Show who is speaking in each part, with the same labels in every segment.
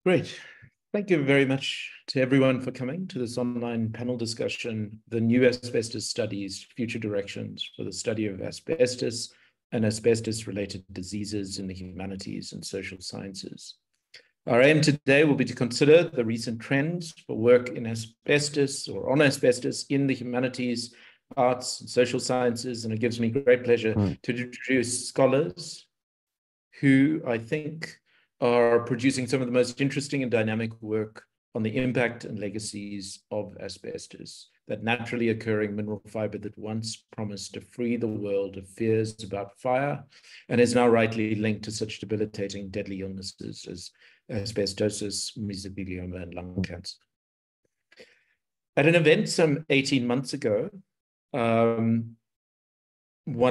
Speaker 1: Great. Thank you very much to everyone for coming to this online panel discussion, The New Asbestos Studies, Future Directions for the Study of Asbestos and Asbestos-Related Diseases in the Humanities and Social Sciences. Our aim today will be to consider the recent trends for work in asbestos or on asbestos in the humanities, arts, and social sciences, and it gives me great pleasure to introduce scholars who I think are producing some of the most interesting and dynamic work on the impact and legacies of asbestos, that naturally occurring mineral fiber that once promised to free the world of fears about fire and is now rightly linked to such debilitating deadly illnesses as asbestosis, mesothelioma, and lung cancer. At an event some 18 months ago, one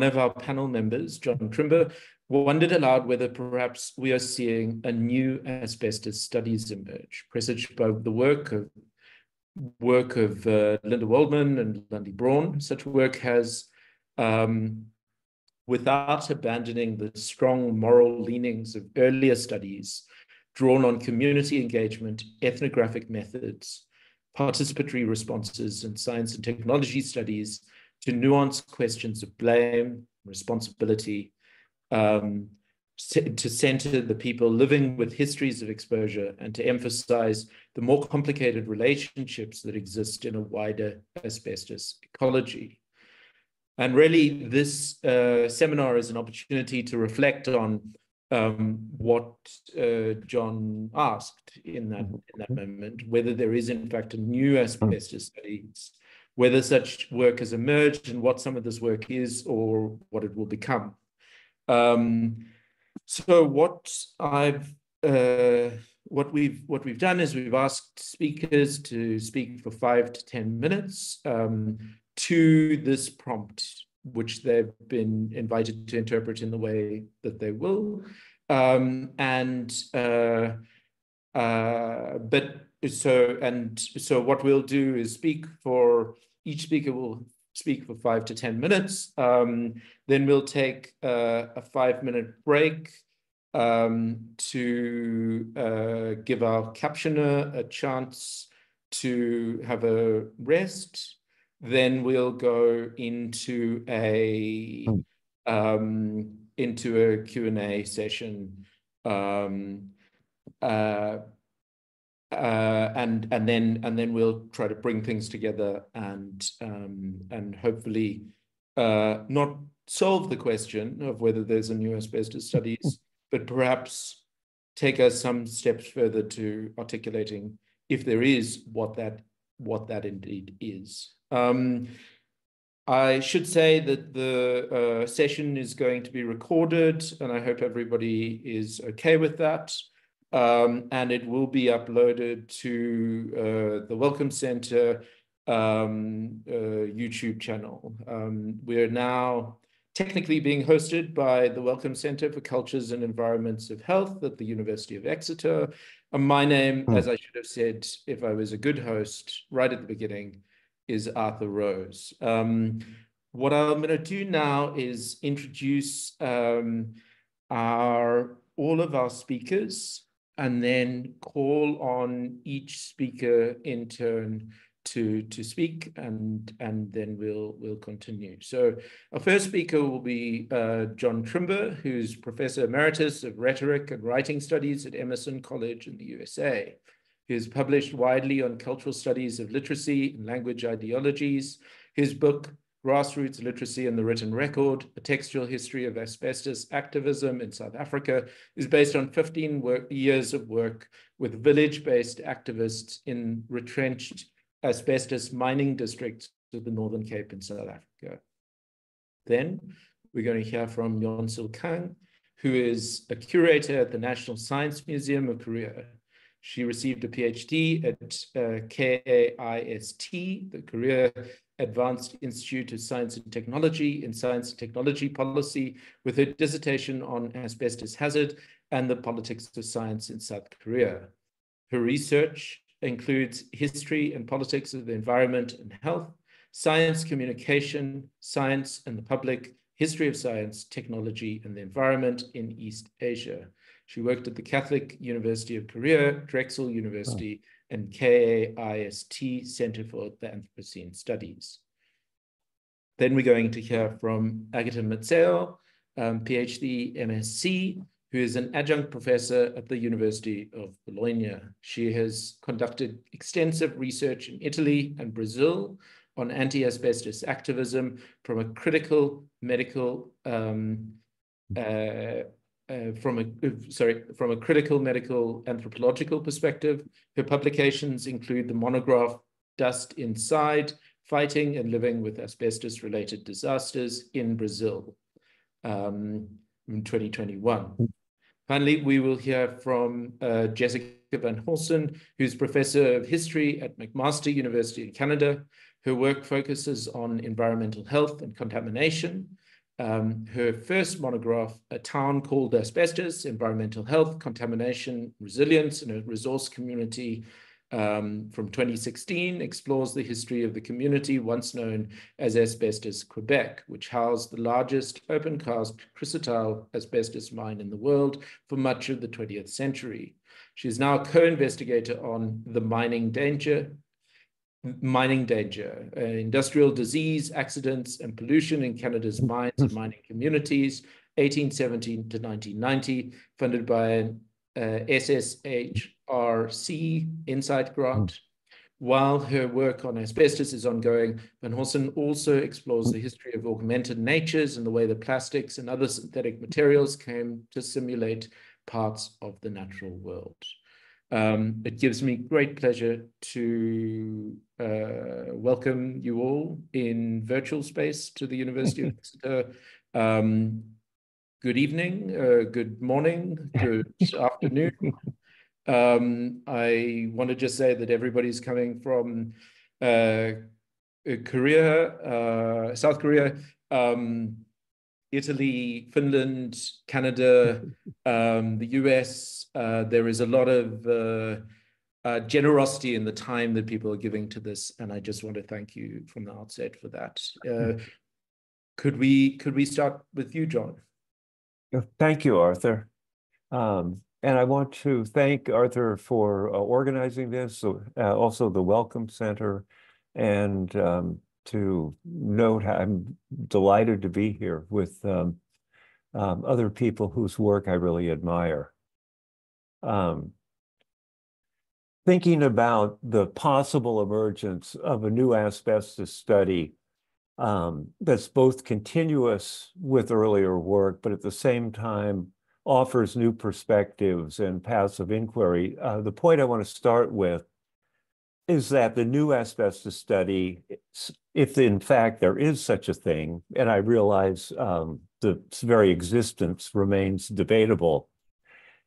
Speaker 1: of our panel members, John Trimber, wondered aloud whether perhaps we are seeing a new asbestos studies emerge, presaged by the work of Linda Waldman and Lundy Braun. Such work has, without abandoning the strong moral leanings of earlier studies, drawn on community engagement, ethnographic methods, participatory responses, and science and technology studies to nuanced questions of blame, responsibility, to center the people living with histories of exposure and to emphasize the more complicated relationships that exist in a wider asbestos ecology. And really, this seminar is an opportunity to reflect on what John asked in that moment, whether there is in fact a new asbestos studies, whether such work has emerged and what some of this work is or what it will become. So what we've done is we've asked speakers to speak for 5 to 10 minutes to this prompt, which they've been invited to interpret in the way that they will. So what we'll do is each speaker will speak for 5 to 10 minutes. Then we'll take a 5-minute break to give our captioner a chance to have a rest. Then we'll go into a Q&A session, and then we'll try to bring things together and hopefully not solve the question of whether there's a new asbestos studies, but perhaps take us some steps further to articulating, if there is, what that indeed is. I should say that the session is going to be recorded, and I hope everybody is okay with that. And it will be uploaded to the Welcome Center YouTube channel. We're now technically being hosted by the Welcome Center for Cultures and Environments of Health at the University of Exeter. And my name, as I should have said if I was a good host right at the beginning, is Arthur Rose. What I'm going to do now is introduce all of our speakers and then call on each speaker in turn to speak, and then we'll continue. So our first speaker will be John Trimber, who's Professor Emeritus of Rhetoric and Writing Studies at Emerson College in the USA. He has published widely on cultural studies of literacy and language ideologies. His book, Grassroots Literacy and the Written Record, A Textual History of Asbestos Activism in South Africa, is based on 15 years of work with village-based activists in retrenched asbestos mining districts of the Northern Cape in South Africa. Then we're going to hear from Yonsil Kang, who is a curator at the National Science Museum of Korea. She received a PhD at KAIST, the Korea Advanced Institute of Science and Technology in Science and Technology Policy, with her dissertation on asbestos hazard and the politics of science in South Korea. Her research includes history and politics of the environment and health, science communication, science and the public, history of science, technology, and the environment in East Asia. She worked at the Catholic University of Korea, Drexel University, and KAIST Center for the Anthropocene Studies. Then we're going to hear from Agata Matseo, PhD, MSc, who is an adjunct professor at the University of Bologna. She has conducted extensive research in Italy and Brazil on anti-asbestos activism from a critical medical critical medical anthropological perspective. Her publications include the monograph Dust Inside: Fighting and Living with Asbestos-Related Disasters in Brazil, in 2021. Finally, we will hear from Jessica Van Horsen, who's professor of history at McMaster University in Canada. Her work focuses on environmental health and contamination. Her first monograph, A Town Called Asbestos: Environmental Health, Contamination, Resilience in a Resource Community, from 2016, explores the history of the community once known as Asbestos Quebec, which housed the largest open-cast chrysotile asbestos mine in the world for much of the 20th century. She is now a co-investigator on the mining danger, industrial disease, accidents, and pollution in Canada's mines and mining communities, 1817 to 1990, funded by an SSHRC Insight Grant. While her work on asbestos is ongoing, Van Horsen also explores the history of augmented natures and the way that plastics and other synthetic materials came to simulate parts of the natural world. It gives me great pleasure to welcome you all in virtual space to the University of Exeter. Good evening, good morning, good afternoon. I want to just say that everybody's coming from Korea, South Korea, Italy, Finland, Canada, the US. There is a lot of generosity in the time that people are giving to this, and I just want to thank you from the outset for that. Could we start with you, John?
Speaker 2: Thank you, Arthur. And I want to thank Arthur for organizing this, also the Welcome Center, and to note I'm delighted to be here with other people whose work I really admire. Thinking about the possible emergence of a new asbestos study that's both continuous with earlier work, but at the same time offers new perspectives and paths of inquiry. The point I want to start with is that the new asbestos study, if in fact there is such a thing, and I realize the very existence remains debatable,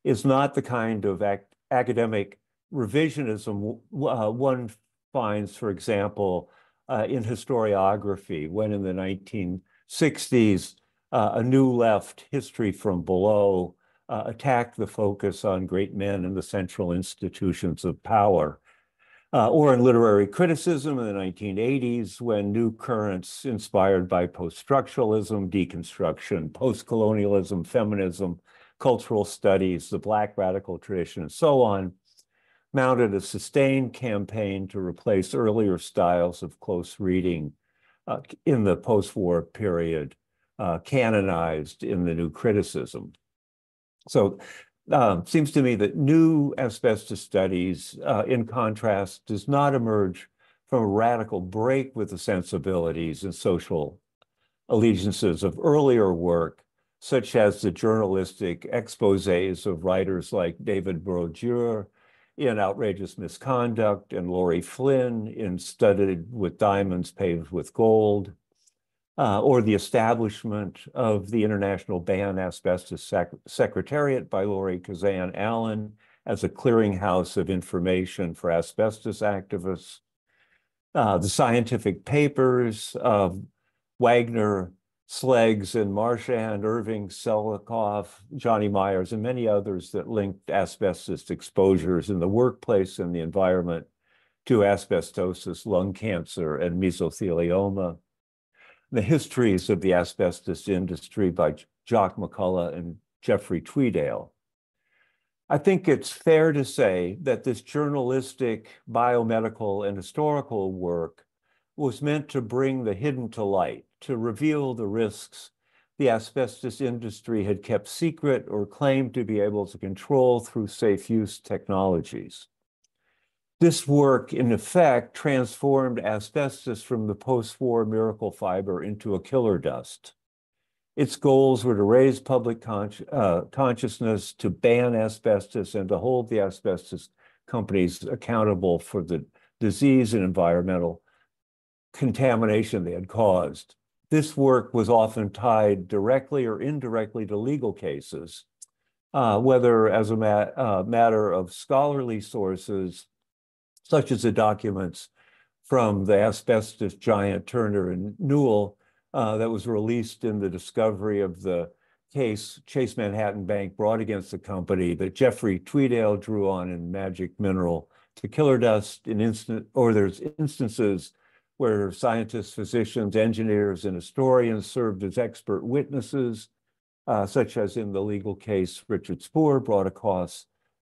Speaker 2: is not the kind of academic revisionism one finds, for example, in historiography, when in the 1960s, a new left history from below attacked the focus on great men and the central institutions of power. Or in literary criticism in the 1980s, when new currents inspired by post-structuralism, deconstruction, post-colonialism, feminism, cultural studies, the Black radical tradition, and so on, mounted a sustained campaign to replace earlier styles of close reading in the post-war period, canonized in the new criticism. So seems to me that new asbestos studies, in contrast, does not emerge from a radical break with the sensibilities and social allegiances of earlier work, such as the journalistic exposés of writers like David Brodeur in Outrageous Misconduct and Laurie Flynn in Studded with Diamonds Paved with Gold, or the establishment of the International Ban Asbestos Secretariat by Laurie Kazan Allen as a clearinghouse of information for asbestos activists, the scientific papers of Wagner, Sleggs, and Marchand, Irving, Selikoff, Johnny Myers, and many others that linked asbestos exposures in the workplace and the environment to asbestosis, lung cancer, and mesothelioma. The histories of the asbestos industry by Jock McCullough and Jeffrey Tweedale. I think it's fair to say that this journalistic, biomedical, and historical work was meant to bring the hidden to light, to reveal the risks the asbestos industry had kept secret or claimed to be able to control through safe use technologies. This work, in effect, transformed asbestos from the post-war miracle fiber into a killer dust. Its goals were to raise public consciousness, to ban asbestos, and to hold the asbestos companies accountable for the disease and environmental contamination they had caused. This work was often tied directly or indirectly to legal cases, whether as a matter of scholarly sources, such as the documents from the asbestos giant Turner and Newell that was released in the discovery of the case Chase Manhattan Bank brought against the company that Jeffrey Tweedale drew on in Magic Mineral to killer dust. There's instances where scientists, physicians, engineers, and historians served as expert witnesses, such as in the legal case Richard Spoor brought across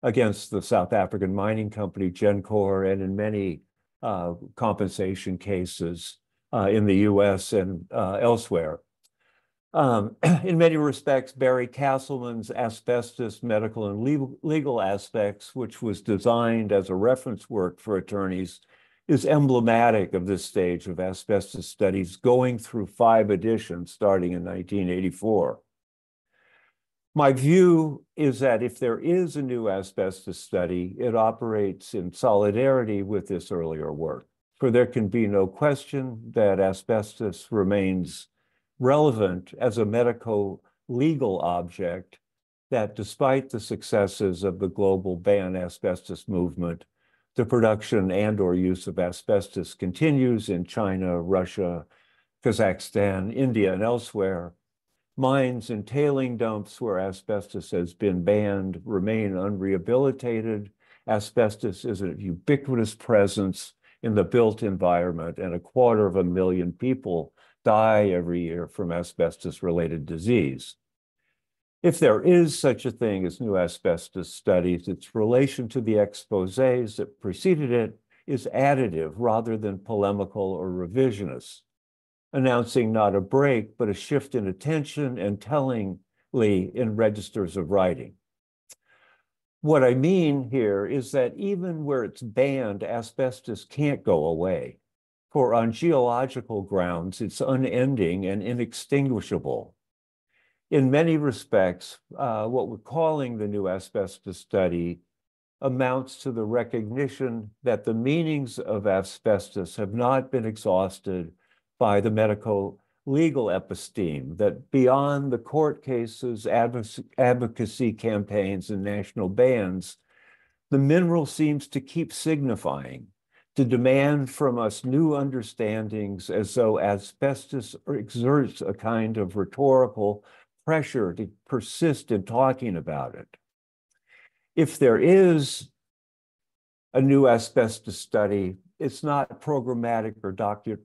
Speaker 2: against the South African mining company Gencor, and in many compensation cases in the US and elsewhere. In many respects, Barry Castleman's Asbestos Medical and Legal Aspects, which was designed as a reference work for attorneys, is emblematic of this stage of asbestos studies, going through 5 editions starting in 1984. My view is that if there is a new asbestos study, it operates in solidarity with this earlier work, for there can be no question that asbestos remains relevant as a medico-legal object, that despite the successes of the global ban asbestos movement, the production and or use of asbestos continues in China, Russia, Kazakhstan, India, and elsewhere. Mines and tailing dumps where asbestos has been banned remain unrehabilitated. Asbestos is a ubiquitous presence in the built environment, and 250,000 people die every year from asbestos-related disease. If there is such a thing as new asbestos studies, its relation to the exposés that preceded it is additive rather than polemical or revisionist, announcing not a break, but a shift in attention and tellingly in registers of writing. What I mean here is that even where it's banned, asbestos can't go away. For on geological grounds, it's unending and inextinguishable. In many respects, what we're calling the new asbestos study amounts to the recognition that the meanings of asbestos have not been exhausted by the medico-legal episteme, that beyond the court cases, advocacy campaigns, and national bans, the mineral seems to keep signifying, to demand from us new understandings, as though asbestos exerts a kind of rhetorical pressure to persist in talking about it. If there is a new asbestos study, it's not programmatic or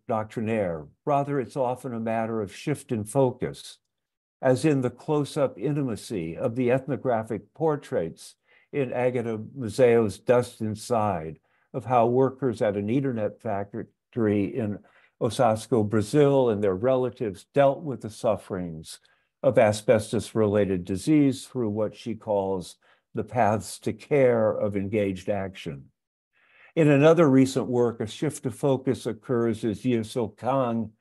Speaker 2: doctrinaire. Rather, it's often a matter of shift in focus, as in the close-up intimacy of the ethnographic portraits in Agata Museo's Dust Inside, of how workers at an Ethernet factory in Osasco, Brazil, and their relatives dealt with the sufferings of asbestos-related disease through what she calls the paths to care of engaged action. In another recent work, a shift of focus occurs as Yusel Kang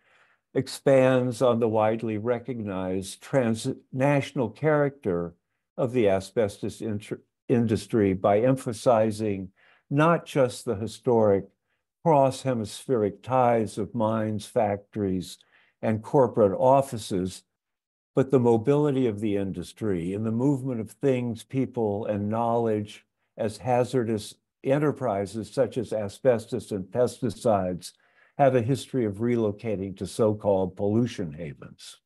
Speaker 2: expands on the widely recognized transnational character of the asbestos industry by emphasizing not just the historic cross-hemispheric ties of mines, factories, and corporate offices, but the mobility of the industry and the movement of things, people, and knowledge as hazardous enterprises such as asbestos and pesticides have a history of relocating to so-called pollution havens.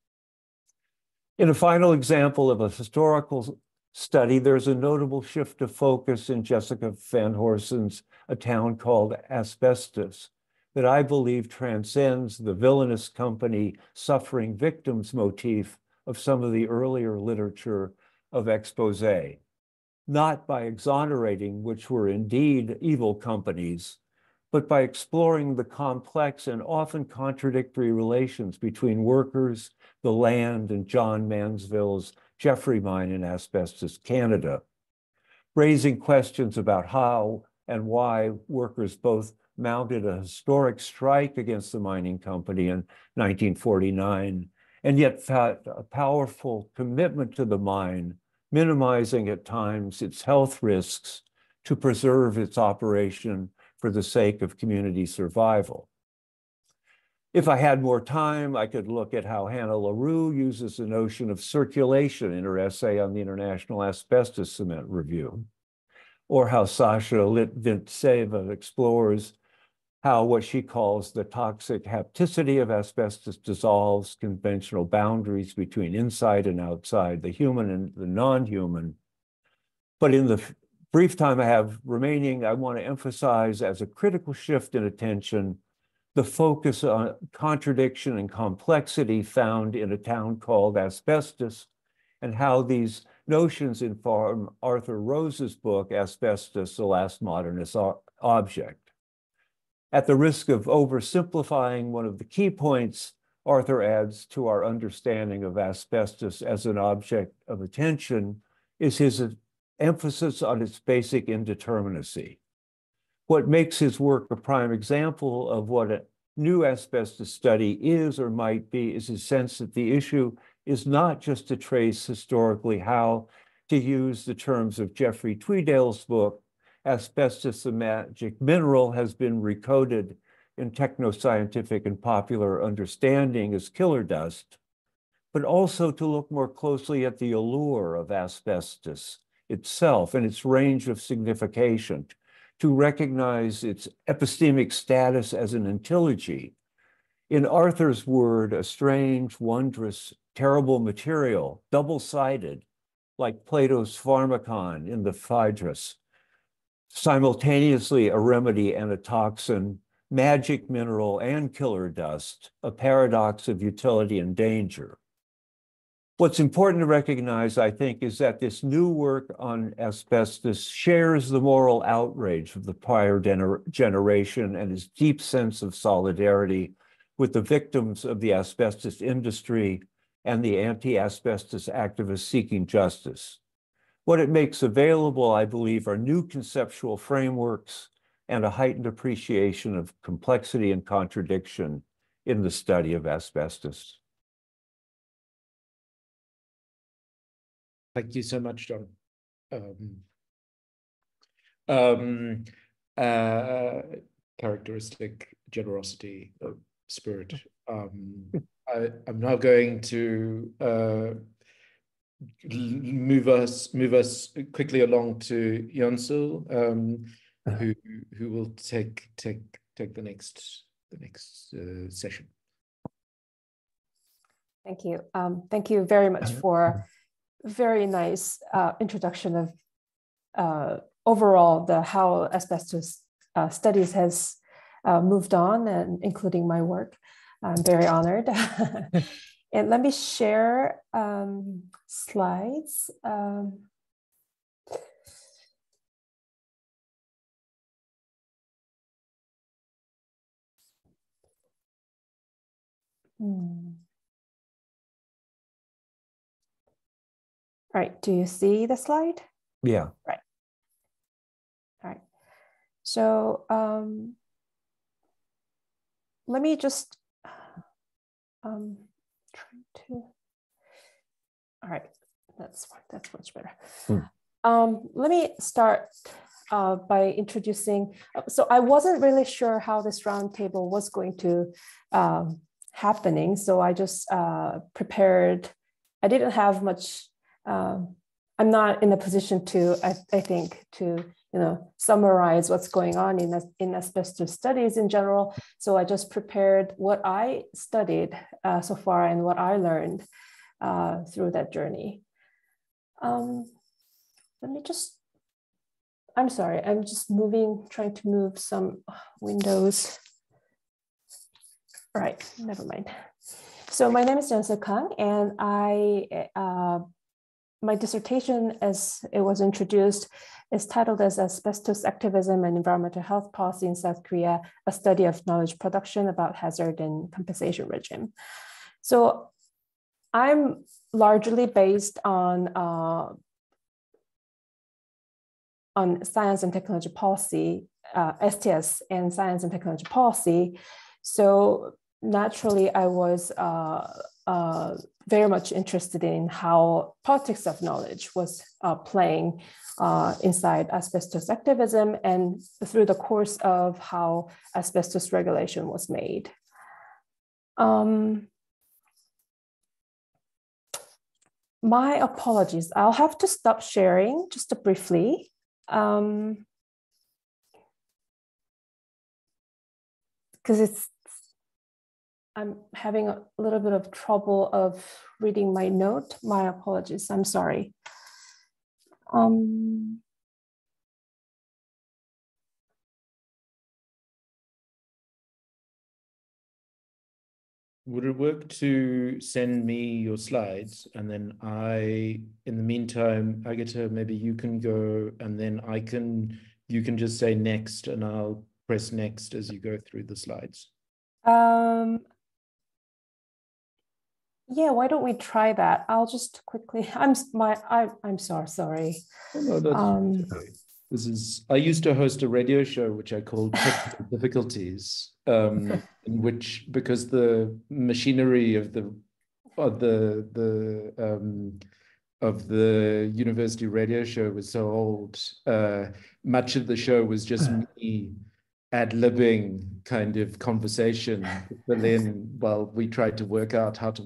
Speaker 2: In a final example of a historical study, there's a notable shift of focus in Jessica Van Horsen's A Town Called Asbestos that I believe transcends the villainous company suffering victims motif of some of the earlier literature of expose. not by exonerating, which were indeed evil companies, but by exploring the complex and often contradictory relations between workers, the land, and John Mansville's Jeffrey Mine in Asbestos, Canada, raising questions about how and why workers both mounted a historic strike against the mining company in 1949, and yet felt a powerful commitment to the mine, minimizing at times its health risks to preserve its operation for the sake of community survival. If I had more time, I could look at how Hannah LaRue uses the notion of circulation in her essay on the International Asbestos Cement Review, or how Sasha Litvintseva explores how what she calls the toxic hapticity of asbestos dissolves conventional boundaries between inside and outside, the human and the non-human. But in the brief time I have remaining, I want to emphasize as a critical shift in attention the focus on contradiction and complexity found in a town called Asbestos, and how these notions inform Arthur Rose's book, Asbestos, the Last Modernist Object. At the risk of oversimplifying one of the key points, Arthur adds to our understanding of asbestos as an object of attention is his emphasis on its basic indeterminacy. What makes his work a prime example of what a new asbestos study is or might be is his sense that the issue is not just to trace historically how, to use the terms of Jeffrey Tweedale's book, asbestos, the magic mineral, has been recoded in technoscientific and popular understanding as killer dust, but also to look more closely at the allure of asbestos itself and its range of signification, to recognize its epistemic status as an entelogy. In Arthur's word, a strange, wondrous, terrible material, double-sided, like Plato's pharmakon in the Phaedrus, simultaneously a remedy and a toxin, magic mineral and killer dust, a paradox of utility and danger. What's important to recognize, I think, is that this new work on asbestos shares the moral outrage of the prior generation and its deep sense of solidarity with the victims of the asbestos industry and the anti-asbestos activists seeking justice. What it makes available, I believe, are new conceptual frameworks and a heightened appreciation of complexity and contradiction in the study of asbestos.
Speaker 1: Thank you so much, John. Characteristic generosity of spirit. I'm now going to move us quickly along to Yonsul, who will take the next session.
Speaker 3: Thank you. Thank you very much for very nice introduction of overall how asbestos studies has moved on, and including my work. I'm very honored. And let me share slides. All right, do you see the slide?
Speaker 2: Yeah.
Speaker 3: Right. All right. So let me just try to. All right, that's much better. Let me start by introducing. So I wasn't really sure how this roundtable was going to happening, so I just prepared. I didn't have much. I'm not in a position to, I think, to summarize what's going on in asbestos studies in general. So I just prepared what I studied so far and what I learned through that journey. Let me just, I'm sorry, I'm just trying to move some windows. All right, never mind. So my name is Jensa Kang, and I my dissertation, as it was introduced, is titled as Asbestos Activism and Environmental Health Policy in South Korea, a study of knowledge production about hazard and compensation regime. So I'm largely based on science and technology policy, STS and science and technology policy. So naturally, I was very much interested in how politics of knowledge was playing inside asbestos activism and through the course of how asbestos regulation was made. My apologies, I'll have to stop sharing just briefly. Because I'm having a little bit of trouble of reading my note. My apologies, I'm sorry.
Speaker 1: Would it work to send me your slides, and then in the meantime, Agata, maybe you can go, and then you can just say next, and I'll press next as you go through the slides.
Speaker 3: Yeah, why don't we try that? I'll just quickly. I'm so sorry.
Speaker 1: Oh, no, that's okay. I used to host a radio show which I called Technical Difficulties, in which, because the machinery of the university radio show was so old, much of the show was just me ad-libbing kind of conversation with Berlin while we tried to work out how to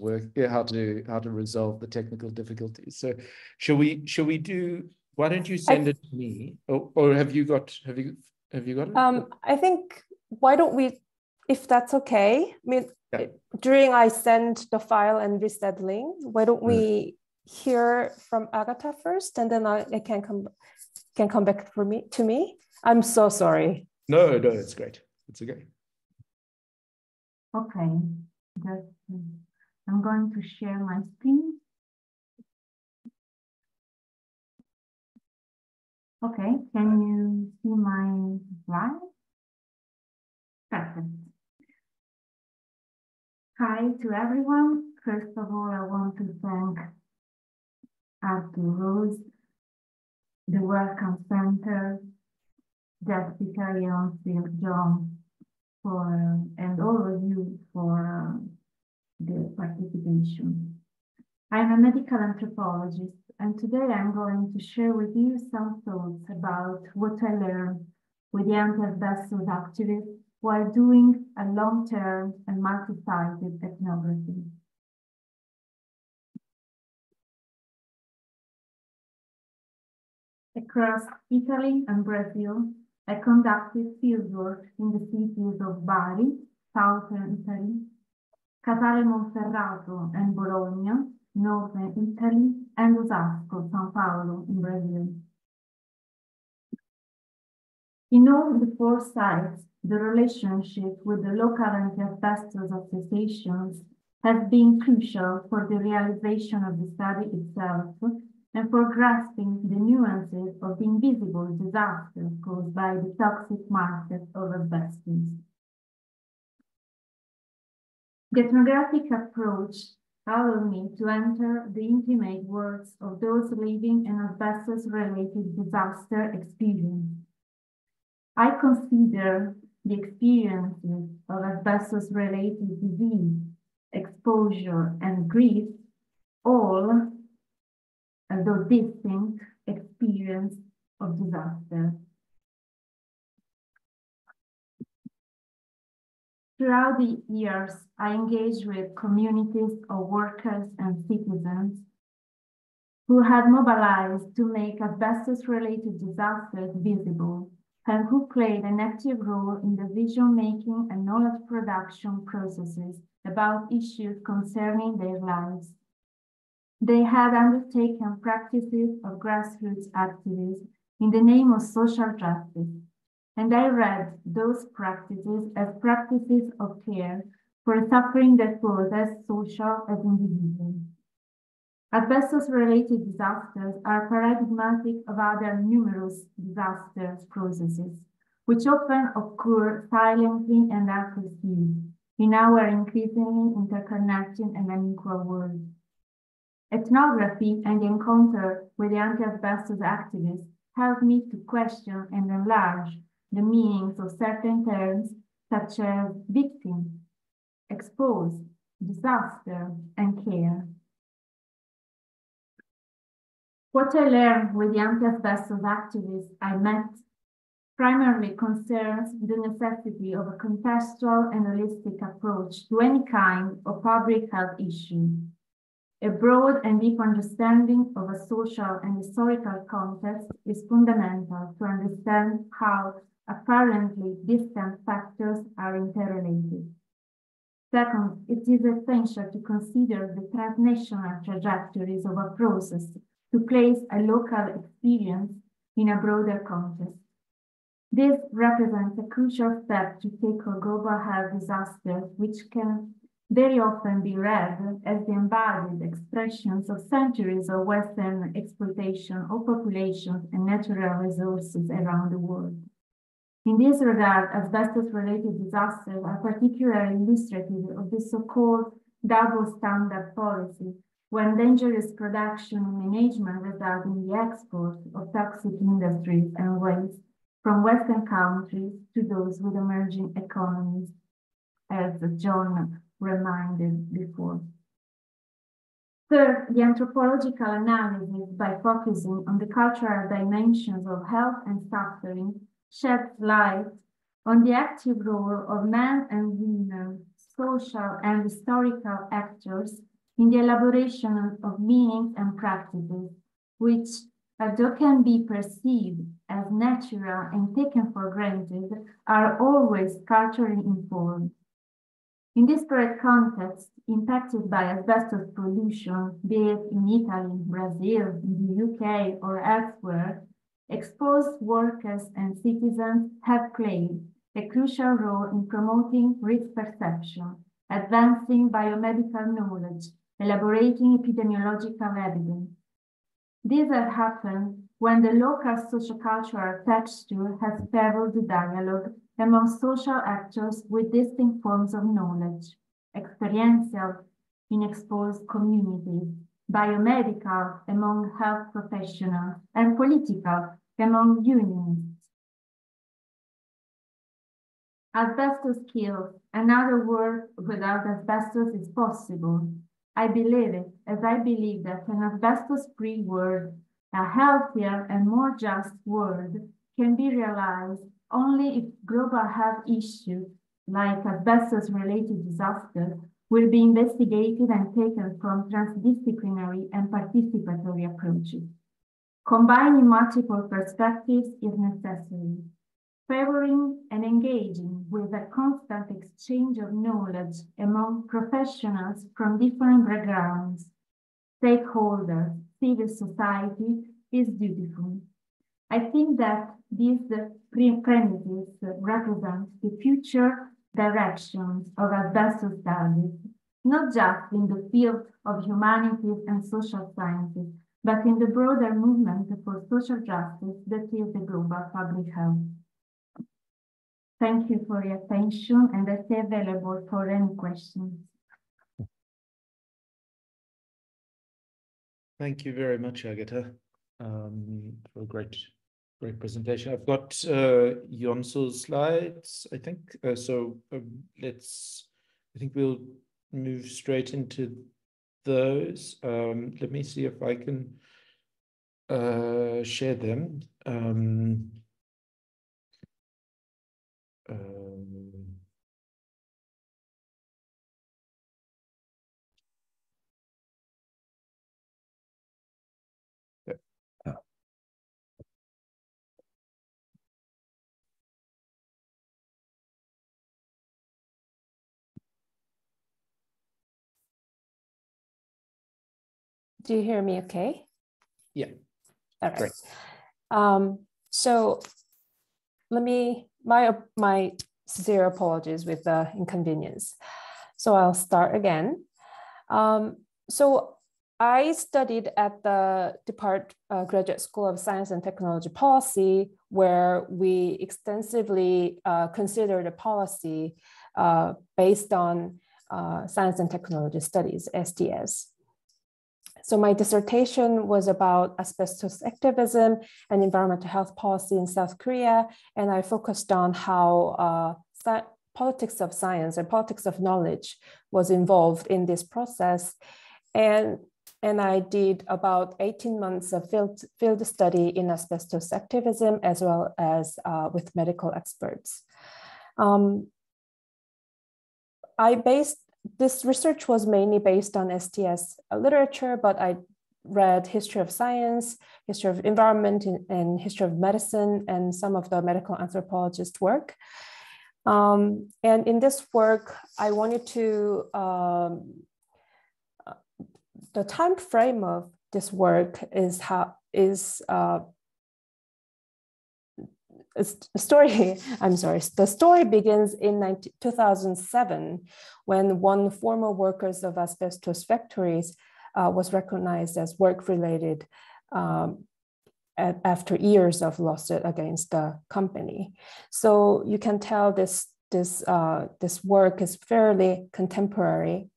Speaker 1: resolve the technical difficulties. So shall we do? Why don't you send it to me, or have you got it?
Speaker 3: I think, why don't we, if that's okay? I mean, during I send the file and resettling, why don't we hear from Agata first, and then I can come back to me. I'm so sorry.
Speaker 1: No, it's great. It's okay.
Speaker 4: Okay, I'm going to share my screen. Okay, can you see my slide? Perfect. Hi to everyone. First of all, I want to thank Arthur Rose, the Welcome Center, Jessica, Phil, John, and all of you for the participation. I'm a medical anthropologist, and today I'm going to share with you some thoughts about what I learned with the anti-asbestos activists while doing a long-term and multi-sided ethnography. Across Italy and Brazil, I conducted fieldwork in the cities of Bari, southern Italy, Casale Monferrato and Bologna, northern Italy, and Osasco, São Paulo in Brazil. In all the four sites, the relationship with the local anti-asbestos associations has been crucial for the realization of the study itself and for grasping the nuances of the invisible disasters caused by the toxic market of asbestos. The ethnographic approach allowed me to enter the intimate worlds of those living an asbestos-related disaster experience. I consider the experiences of asbestos-related disease, exposure, and grief all as though distinct experience of disaster. Throughout the years, I engaged with communities of workers and citizens who had mobilized to make asbestos-related disasters visible and who played an active role in the vision-making and knowledge production processes about issues concerning their lives. They had undertaken practices of grassroots activism in the name of social justice, and I read those practices as practices of care for suffering that was as social as individual. Asbestos-related disasters are paradigmatic of other numerous disaster processes, which often occur silently and unperceived in our increasingly interconnected and unequal world. Ethnography and the encounter with the anti-asbestos activists helped me to question and enlarge the meanings of certain terms such as victim, exposed, disaster, and care. What I learned with the anti-asbestos activists I met primarily concerns the necessity of a contextual and holistic approach to any kind of public health issue. A broad and deep understanding of a social and historical context is fundamental to understand how apparently distant factors are interrelated. Second, it is essential to consider the transnational trajectories of a process to place a local experience in a broader context. This represents a crucial step to tackle global health disasters, which can very often be read as the embodied expressions of centuries of Western exploitation of populations and natural resources around the world. In this regard, asbestos-related disasters are particularly illustrative of the so-called double standard policy, when dangerous production and management result in the export of toxic industries and waste from Western countries to those with emerging economies, as John reminded before. Third, the anthropological analysis, by focusing on the cultural dimensions of health and suffering, sheds light on the active role of men and women, social and historical actors in the elaboration of meanings and practices, which, although can be perceived as natural and taken for granted, are always culturally informed. In this current context, impacted by asbestos pollution, be it in Italy, Brazil, the UK, or elsewhere, exposed workers and citizens have played a crucial role in promoting risk perception, advancing biomedical knowledge, elaborating epidemiological evidence. This has happened when the local sociocultural texture has favored the dialogue among social actors with distinct forms of knowledge, experiential in exposed communities, biomedical among health professionals, and political among unionists. Asbestos kills. Another world without asbestos is possible. I believe it, as I believe that an asbestos-free world, a healthier and more just world, can be realized only if global health issues like asbestos-related disasters will be investigated and taken from transdisciplinary and participatory approaches. Combining multiple perspectives is necessary. Favoring and engaging with a constant exchange of knowledge among professionals from different backgrounds, stakeholders, civil society is beautiful. I think that these premises represent the future directions of asbestos studies, not just in the field of humanities and social sciences, but in the broader movement for social justice that is the global public health. Thank you for your attention, and I stay available for any questions.
Speaker 1: Thank you very much, Agata, for a great presentation. I've got Jonso's slides, I think. I think we'll move straight into those. Let me see if I can share them.
Speaker 3: Do you hear me okay?
Speaker 1: Yeah.
Speaker 3: All right.
Speaker 1: Great.
Speaker 3: So let me, my sincere apologies with the inconvenience. So I'll start again. So I studied at the Graduate School of Science and Technology Policy, where we extensively considered a policy based on Science and Technology Studies, STS. So my dissertation was about asbestos activism and environmental health policy in South Korea, and I focused on how politics of science and politics of knowledge was involved in this process. And I did about 18 months of field study in asbestos activism, as well as with medical experts. This research was mainly based on STS literature, but I read history of science, history of environment, and history of medicine, and some of the medical anthropologist work. And in this work, I wanted to, the time frame of this work is the story begins in 2007, when one former workers of asbestos factories was recognized as work-related after years of lawsuit against the company. So you can tell this work is fairly contemporary.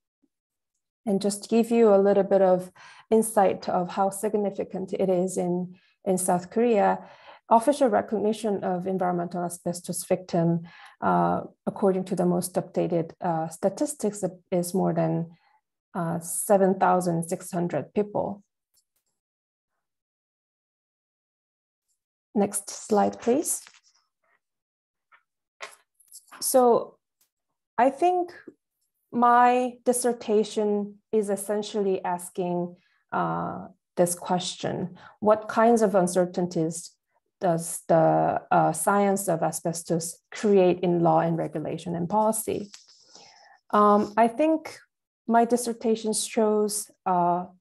Speaker 3: And just to give you a little bit of insight of how significant it is in South Korea, official recognition of environmental asbestos victim, according to the most updated statistics, is more than 7,600 people. Next slide, please. So I think my dissertation is essentially asking this question: what kinds of uncertainties does the science of asbestos create in law and regulation and policy? I think my dissertation shows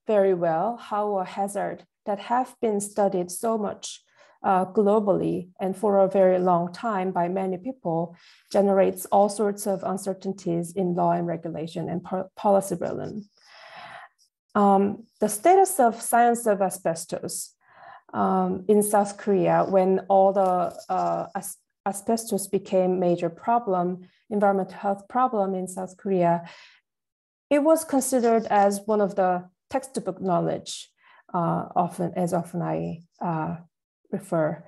Speaker 3: very well how a hazard that have been studied so much globally and for a very long time by many people generates all sorts of uncertainties in law and regulation and policy realm. The status of science of asbestos in South Korea, when all the asbestos became major problem, environmental health problem in South Korea, it was considered as one of the textbook knowledge, often I refer,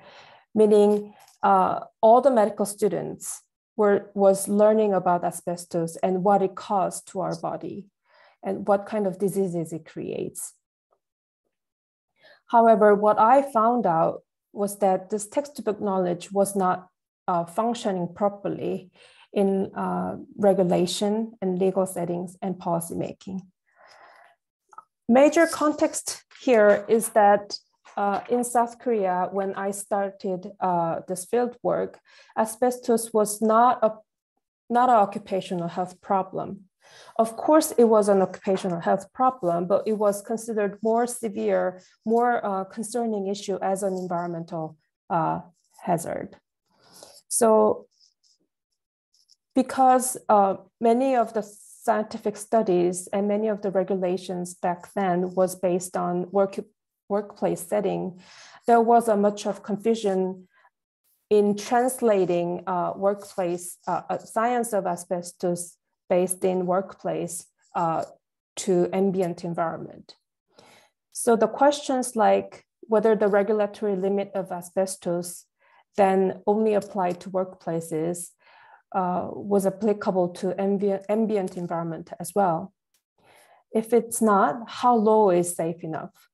Speaker 3: meaning all the medical students was learning about asbestos and what it caused to our body and what kind of diseases it creates. However, what I found out was that this textbook knowledge was not functioning properly in regulation and legal settings and policymaking. Major context here is that in South Korea, when I started this field work, asbestos was not an occupational health problem. Of course, it was an occupational health problem, but it was considered more severe, more concerning issue as an environmental hazard. So because many of the scientific studies and many of the regulations back then was based on workplace setting, there was a much of confusion in translating workplace science of asbestos based in workplace to ambient environment. So the questions like whether the regulatory limit of asbestos then only applied to workplaces was applicable to ambient environment as well. If it's not, how low is safe enough?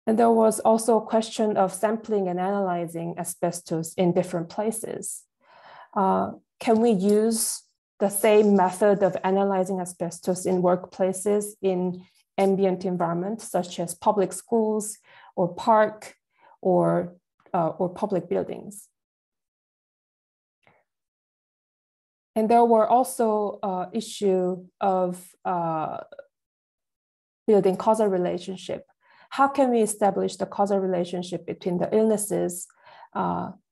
Speaker 3: And there was also a question of sampling and analyzing asbestos in different places. Can we use the same method of analyzing asbestos in workplaces in ambient environment, such as public schools or park or public buildings? And there were also issue of building causal relationship. How can we establish the causal relationship between the illnesses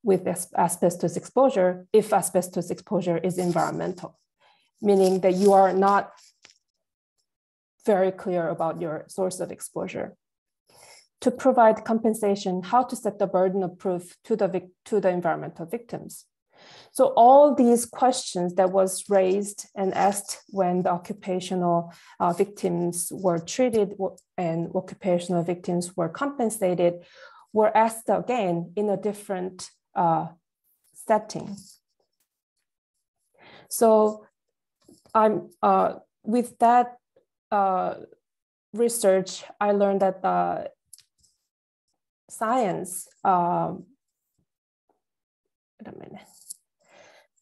Speaker 3: with asbestos exposure if asbestos exposure is environmental, meaning that you are not very clear about your source of exposure. To provide compensation, how to set the burden of proof to the environmental victims. So all these questions that was raised and asked when the occupational victims were treated and occupational victims were compensated were asked again in a different setting. So with that research, I learned that science,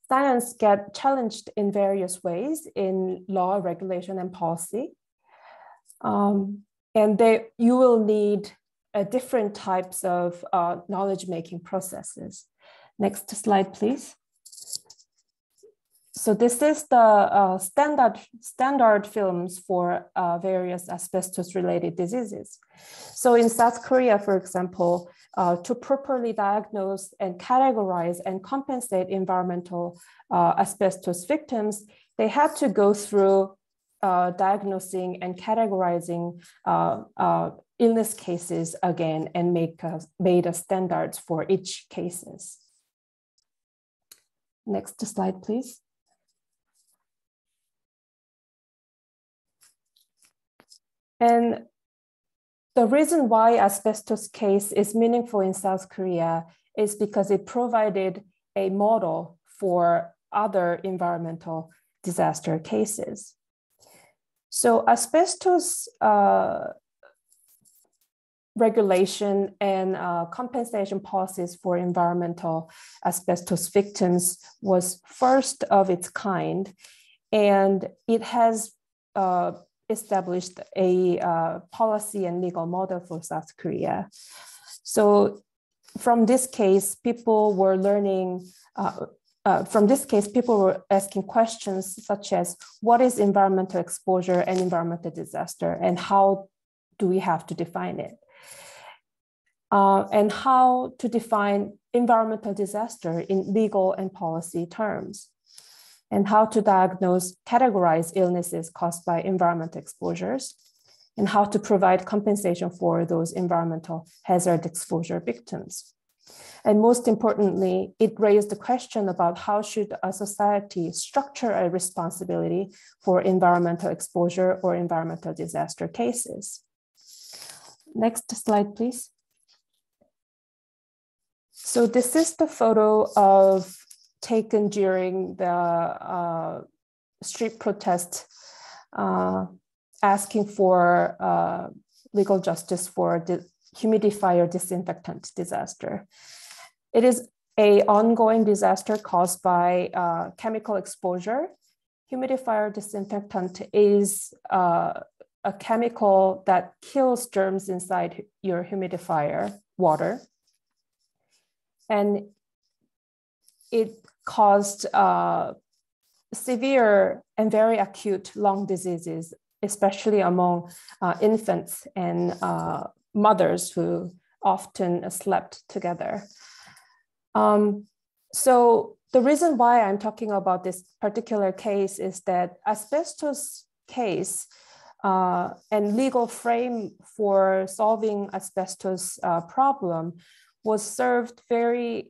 Speaker 3: science get challenged in various ways in law, regulation, and policy. And you will need different types of knowledge-making processes. Next slide, please. So this is the standard films for various asbestos-related diseases. So in South Korea, for example, to properly diagnose and categorize and compensate environmental asbestos victims, they had to go through diagnosing and categorizing illness cases again and made a standards for each cases. Next slide, please. And the reason why asbestos case is meaningful in South Korea is because it provided a model for other environmental disaster cases. So asbestos regulation and compensation policies for environmental asbestos victims was first of its kind, and it has established a policy and legal model for South Korea. So from this case, people were learning, people were asking questions such as, what is environmental exposure and environmental disaster, and how do we have to define it? And how to define environmental disaster in legal and policy terms, and how to diagnose, categorize illnesses caused by environmental exposures, and how to provide compensation for those environmental hazard exposure victims. And most importantly, it raised the question about how should a society structure a responsibility for environmental exposure or environmental disaster cases. Next slide, please. So this is the photo of taken during the street protest asking for legal justice for the humidifier disinfectant disaster. It is an ongoing disaster caused by chemical exposure. Humidifier disinfectant is a chemical that kills germs inside your humidifier water. And it caused severe and very acute lung diseases, especially among infants and mothers who often slept together. So the reason why I'm talking about this particular case is that asbestos case and legal frame for solving asbestos problem was served very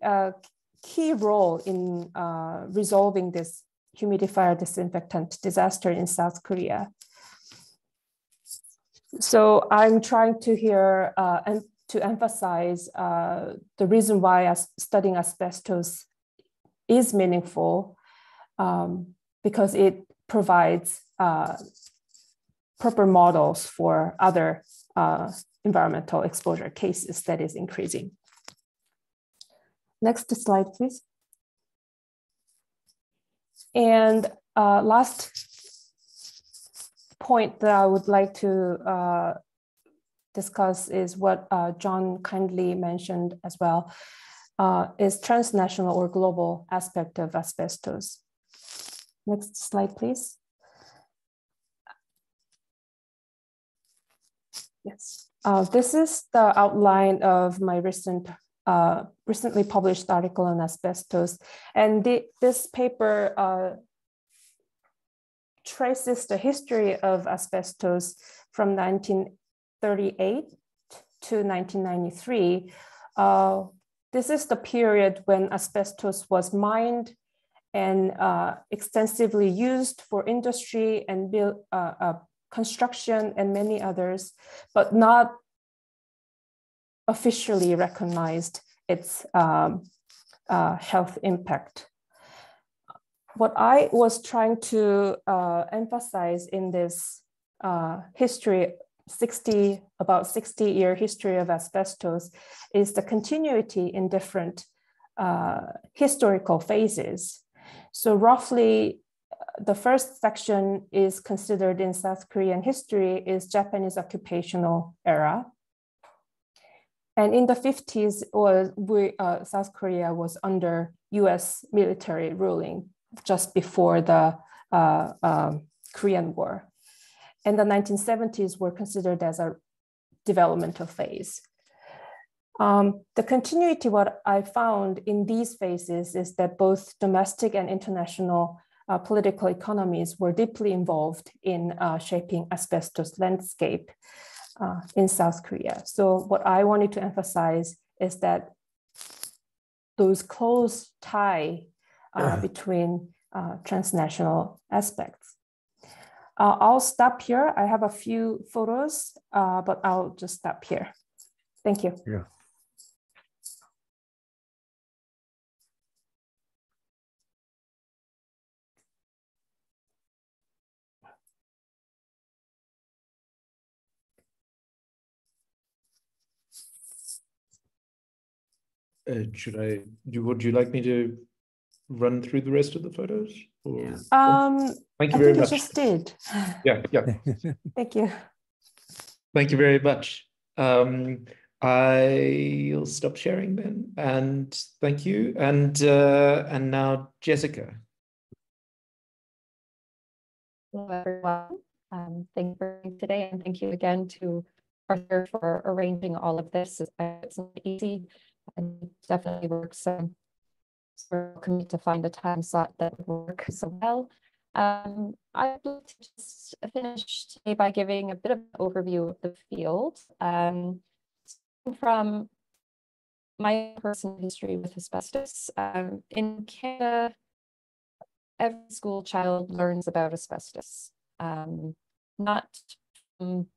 Speaker 3: key role in resolving this humidifier disinfectant disaster in South Korea. So I'm trying to here and to emphasize the reason why studying asbestos is meaningful, because it provides proper models for other environmental exposure cases that is increasing. Next slide, please. And last point that I would like to discuss is what John kindly mentioned as well, is transnational or global aspect of asbestos. Next slide, please. Yes, this is the outline of my recently published article on asbestos. And this paper traces the history of asbestos from 1938 to 1993. This is the period when asbestos was mined and extensively used for industry and construction and many others, but not officially recognized its health impact. What I was trying to emphasize in this history, about 60-year history of asbestos, is the continuity in different historical phases. So roughly, the first section is considered in South Korean history is Japanese occupational era. And in the 50s, South Korea was under US military ruling just before the Korean War. And the 1970s were considered as a developmental phase. The continuity, what I found in these phases is that both domestic and international political economies were deeply involved in shaping asbestos landscape in South Korea. So what I wanted to emphasize is that those close tie between transnational aspects. I'll stop here. I have a few photos, but I'll just stop here. Thank you.
Speaker 2: Yeah.
Speaker 1: Would you like me to run through the rest of the photos? Or, thank you
Speaker 3: I
Speaker 1: very
Speaker 3: think
Speaker 1: much.
Speaker 3: I just did.
Speaker 1: Yeah.
Speaker 3: Thank you.
Speaker 1: Thank you very much. I'll stop sharing then, and thank you. And now Jessica.
Speaker 5: Hello, everyone. Thank you for being today, and thank you again to Arthur for arranging all of this. It's not easy, and it definitely works. We're welcome to find a time slot that would work so well. I'd like to just finish today by giving a bit of an overview of the field. From my personal history with asbestos, in Canada, every school child learns about asbestos, not from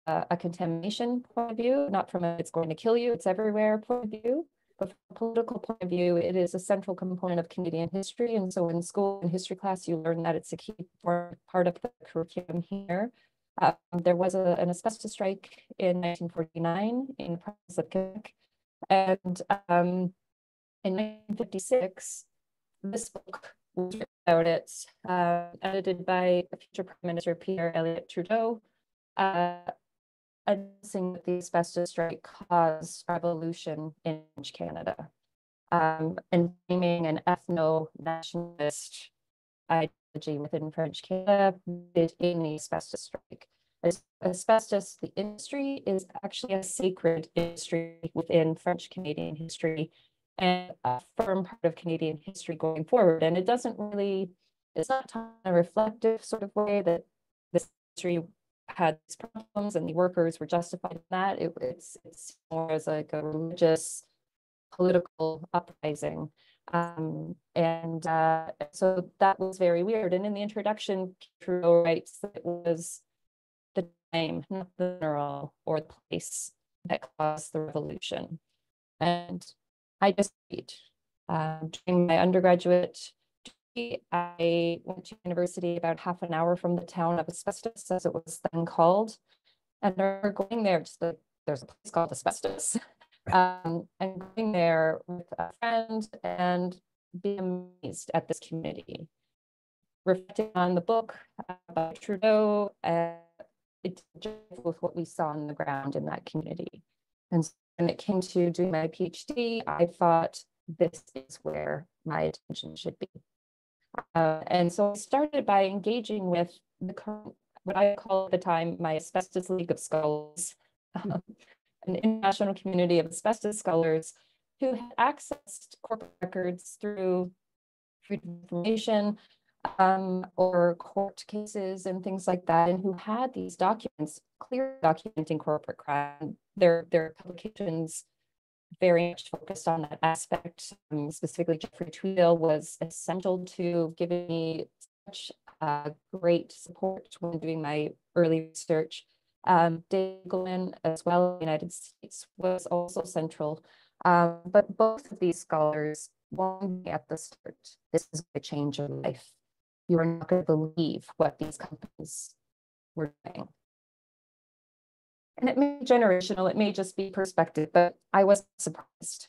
Speaker 5: a contamination point of view, not from a it's going to kill you, it's everywhere point of view, but from a political point of view, it is a central component of Canadian history. And so in school and history class, you learn that it's a key part of the curriculum here. There was an asbestos strike in 1949 in the province of Quebec. And in 1956, this book was written about it, edited by future Prime Minister Pierre Elliott Trudeau, announcing that the asbestos strike caused revolution in French Canada, and naming an ethno-nationalist ideology within French Canada in the asbestos strike. Asbestos, the industry, is actually a sacred industry within French Canadian history and a firm part of Canadian history going forward. And it doesn't really, it's not in a reflective sort of way that this industry had these problems and the workers were justified in that. It's more as like a religious, political uprising. So that was very weird. And in the introduction, Trudeau writes that it was the time, not the mineral or the place, that caused the revolution. And I just during my undergraduate degree, I went to university about half an hour from the town of Asbestos, as it was then called. And I remember going there, just like, there's a place called Asbestos. And going there with a friend and being amazed at this community. Reflecting on the book about Trudeau, it jive with what we saw on the ground in that community. And so when it came to doing my PhD, I thought this is where my attention should be. And so I started by engaging with the current, what I call at the time, my Asbestos League of Scholars, an international community of asbestos scholars who had accessed corporate records through Freedom of Information, or court cases and things like that, and who had these documents clearly documenting corporate crime. Their publications very much focused on that aspect. Specifically, Jeffrey Tweedale was essential to giving me such great support when doing my early research. Dave Goleman, as well, in the United States, was also central. But both of these scholars warned me at the start, this is going to change your life. You are not going to believe what these companies were doing. And it may be generational, it may just be perspective, but I wasn't surprised.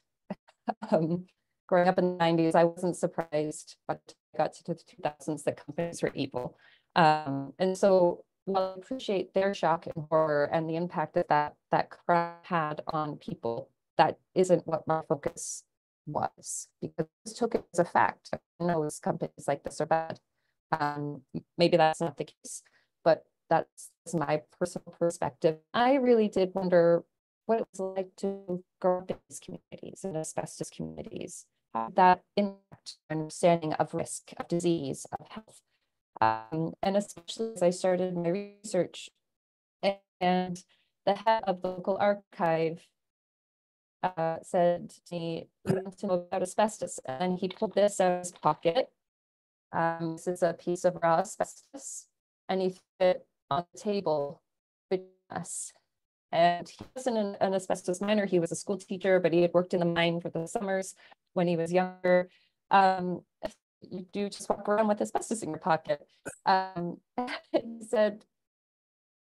Speaker 5: Growing up in the 90s, I wasn't surprised, but I got to the 2000s that companies were evil. And so while I appreciate their shock and horror and the impact that crime had on people, that isn't what my focus was, because I took it as a fact. I know companies like this are bad. Maybe that's not the case, but that's my personal perspective. I really did wonder what it was like to grow up in these communities, in asbestos communities, how that impact understanding of risk, of disease, of health. And especially as I started my research, and the head of the local archive said to me, "You want to know about asbestos?" And he pulled this out of his pocket. This is a piece of raw asbestos, and he threw it on the table between us. And he wasn't an asbestos miner, he was a school teacher, but he had worked in the mine for the summers when he was younger. You do just walk around with asbestos in your pocket. He said,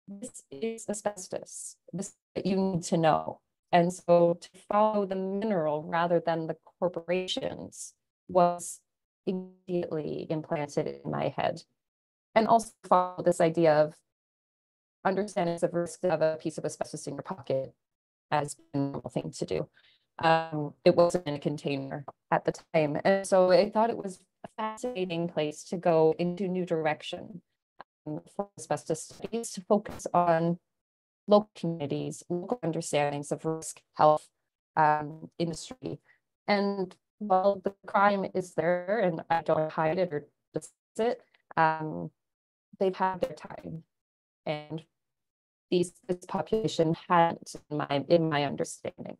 Speaker 5: this is asbestos, this is what you need to know. And so to follow the mineral rather than the corporations was immediately implanted in my head. And also follow this idea of understanding the risk of a piece of asbestos in your pocket as a normal thing to do. It wasn't in a container at the time. And so I thought it was a fascinating place to go into new direction for asbestos studies, to focus on local communities, local understandings of risk, health, industry. And while the crime is there, and I don't hide it or dismiss it, they've had their time. And this population hadn't, in my understanding.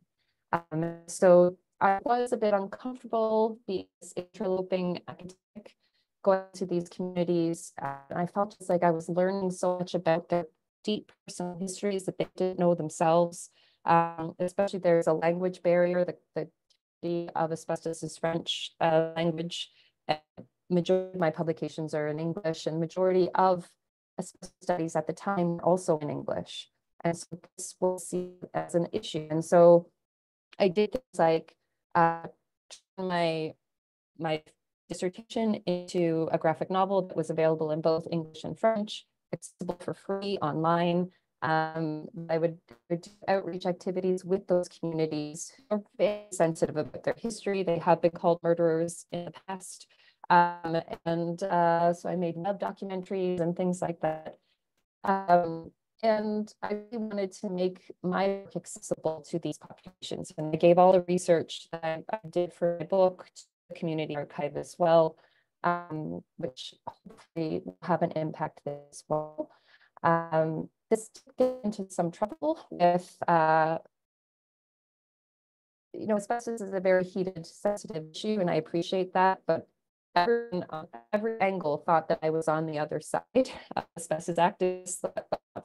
Speaker 5: So I was a bit uncomfortable being this interloping academic, going to these communities. And I felt just like I was learning so much about their deep personal histories that they didn't know themselves. Especially there's a language barrier. The community of asbestos is French language. And majority of my publications are in English, and majority of asbestos studies at the time were also in English. And so this we'll see as an issue. And so I did things like my dissertation into a graphic novel that was available in both English and French, accessible for free online. I would do outreach activities with those communities who are very sensitive about their history. They have been called murderers in the past. So I made web documentaries and things like that. And I really wanted to make my work accessible to these populations. And I gave all the research that I did for my book to the community archive as well, which hopefully will have an impact there as well. This did get into some trouble with, asbestos is a very heated, sensitive issue, and I appreciate that, but everyone on every angle thought that I was on the other side. Asbestos activists,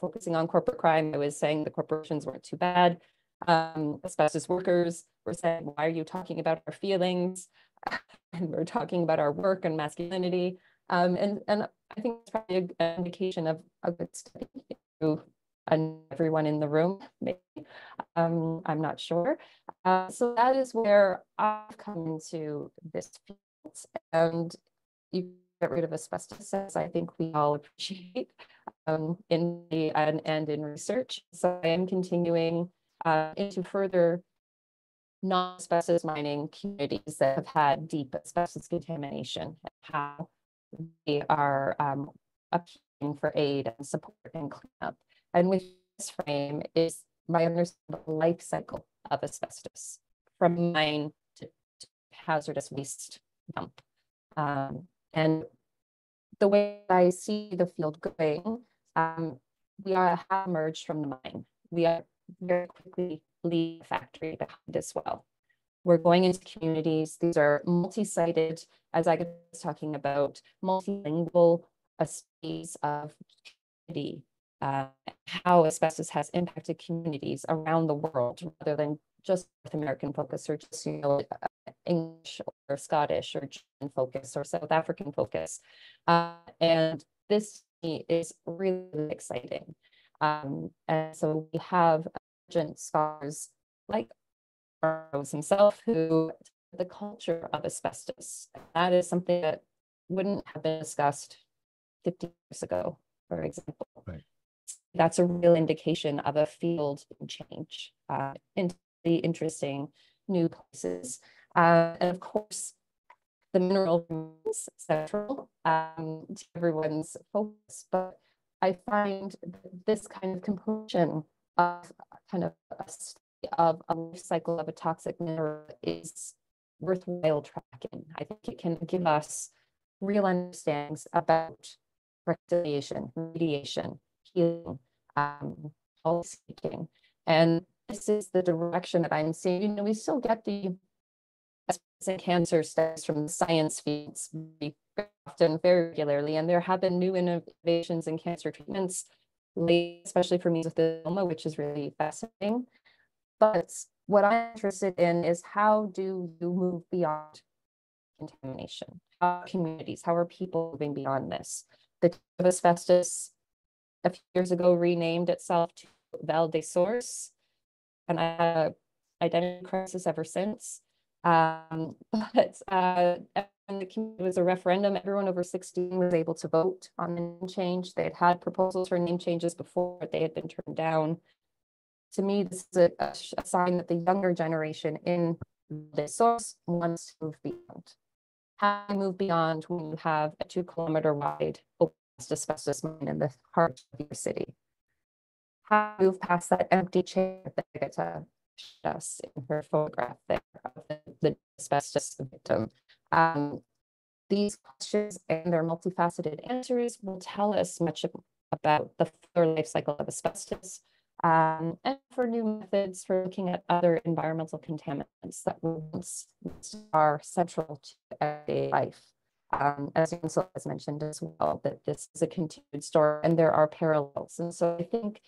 Speaker 5: focusing on corporate crime, I was saying the corporations weren't too bad. Asbestos workers were saying, why are you talking about our feelings? And we're talking about our work and masculinity. And I think it's probably an indication of a good study to everyone in the room, maybe. I'm not sure. So that is where I've come into this field. And you get rid of asbestos, as I think we all appreciate in the and in research. So I am continuing into further non-asbestos mining communities that have had deep asbestos contamination, and how they are appealing for aid and support and cleanup. And with this frame is my understanding of the life cycle of asbestos, from mine to hazardous waste dump. And the way I see the field going, we have emerged from the mine. We are very quickly leaving the factory behind as well. We're going into communities. These are multi-sited, as I was talking about, multilingual studies of community, how asbestos has impacted communities around the world, rather than just North American focus, or just, English or Scottish or German focus or South African focus. And this is really exciting. And so we have emergent scholars like Rose himself, who the culture of asbestos. That is something that wouldn't have been discussed 50 years ago, for example.
Speaker 2: Right.
Speaker 5: That's a real indication of a field change into the interesting new places. And of course, the mineral remains central to everyone's focus, but I find this kind of completion of kind of a life cycle of a toxic mineral is worthwhile tracking. I think it can give us real understandings about reconciliation, mediation, healing, policy making. And this is the direction that I'm seeing. We still get the and cancer studies from the science fields very often, very regularly, and there have been new innovations in cancer treatments, especially for mesothelioma, which is really fascinating. But what I'm interested in is, how do you move beyond contamination? How are communities, how are people moving beyond this? The of asbestos a few years ago renamed itself to Val de Source, and I had an identity crisis ever since. But it was a referendum. Everyone over 16 was able to vote on the name change. They had proposals for name changes before, but they had been turned down. To me, this is a sign that the younger generation in this source wants to move beyond. How do you move beyond when you have a 2-kilometer wide open asbestos mine in the heart of your city? How do you move past that empty chair that Agatha showed us in her photograph there of the asbestos victim? These questions and their multifaceted answers will tell us much about the fuller life cycle of asbestos, and for new methods for looking at other environmental contaminants that are central to everyday life. As Ansel has mentioned as well, that this is a continued story and there are parallels. And so I think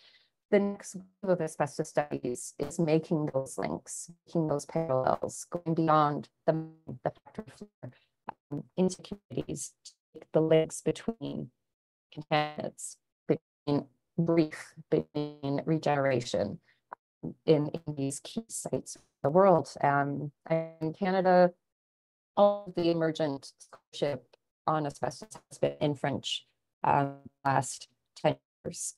Speaker 5: the next wave of asbestos studies is making those links, making those parallels, going beyond the factory floor into communities, to make the links between contaminants, between brief, between regeneration in these key sites of the world. And in Canada, all of the emergent scholarship on asbestos has been in French last 10 years.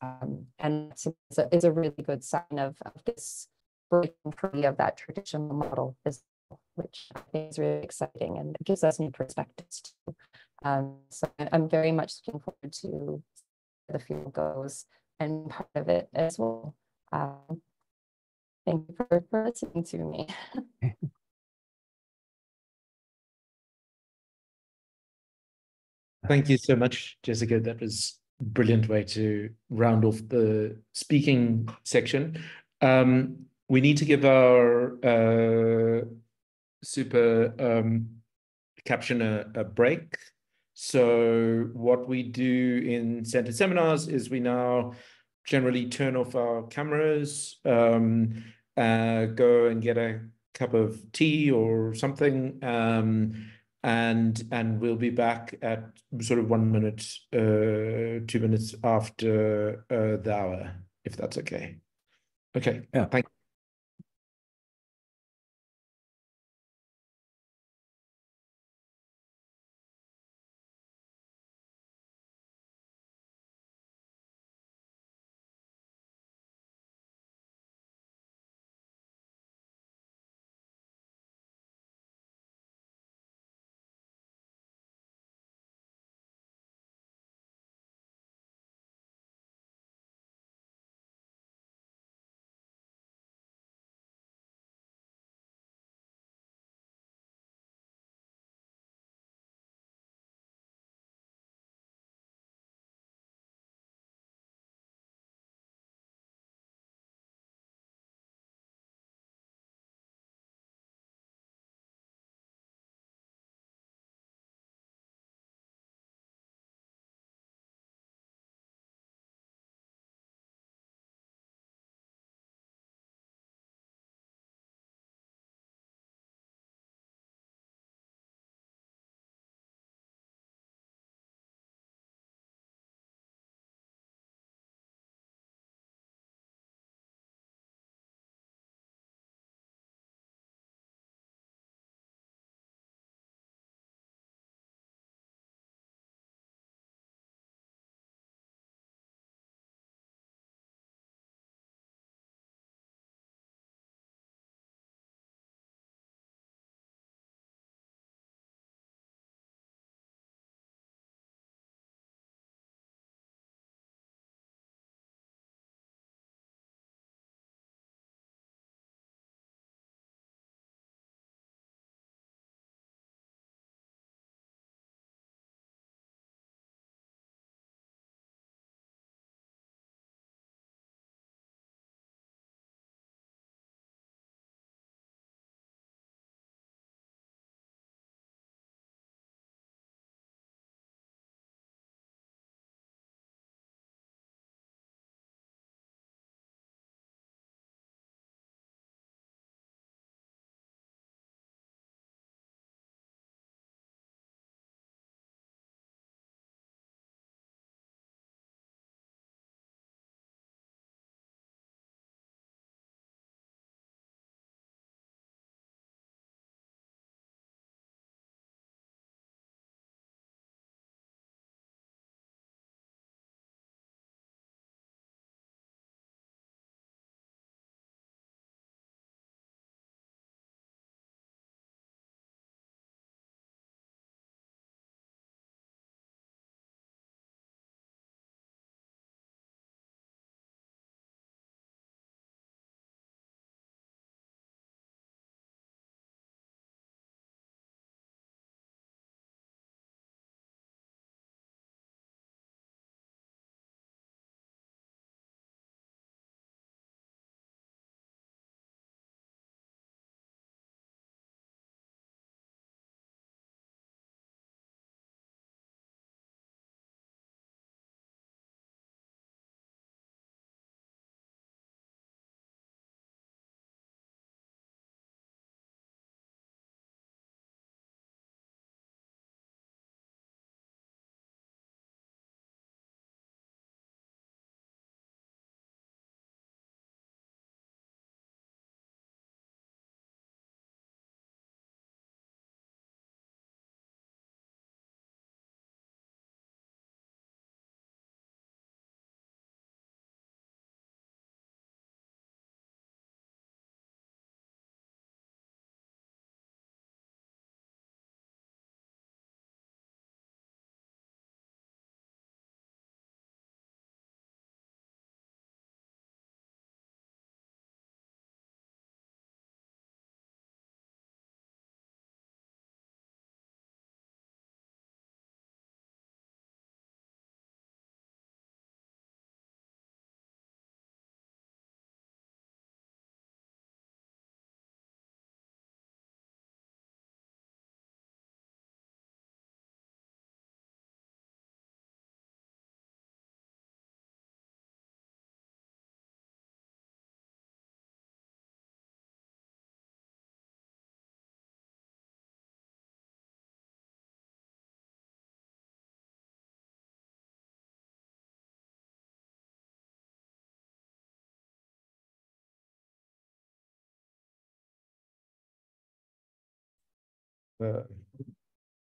Speaker 5: And it's a really good sign of this breaking free of that traditional model, which I think is really exciting and it gives us new perspectives too. So I'm very much looking forward to where the field goes and part of it as well. Thank you for listening to me.
Speaker 1: Thank you so much, Jessica. That was a brilliant way to round off the speaking section. We need to give our super caption a break. So what we do in center seminars is we now generally turn off our cameras, go and get a cup of tea or something, and we'll be back at sort of 1 minute, 2 minutes after the hour, if that's okay. Okay.
Speaker 2: Yeah.
Speaker 1: Thank you.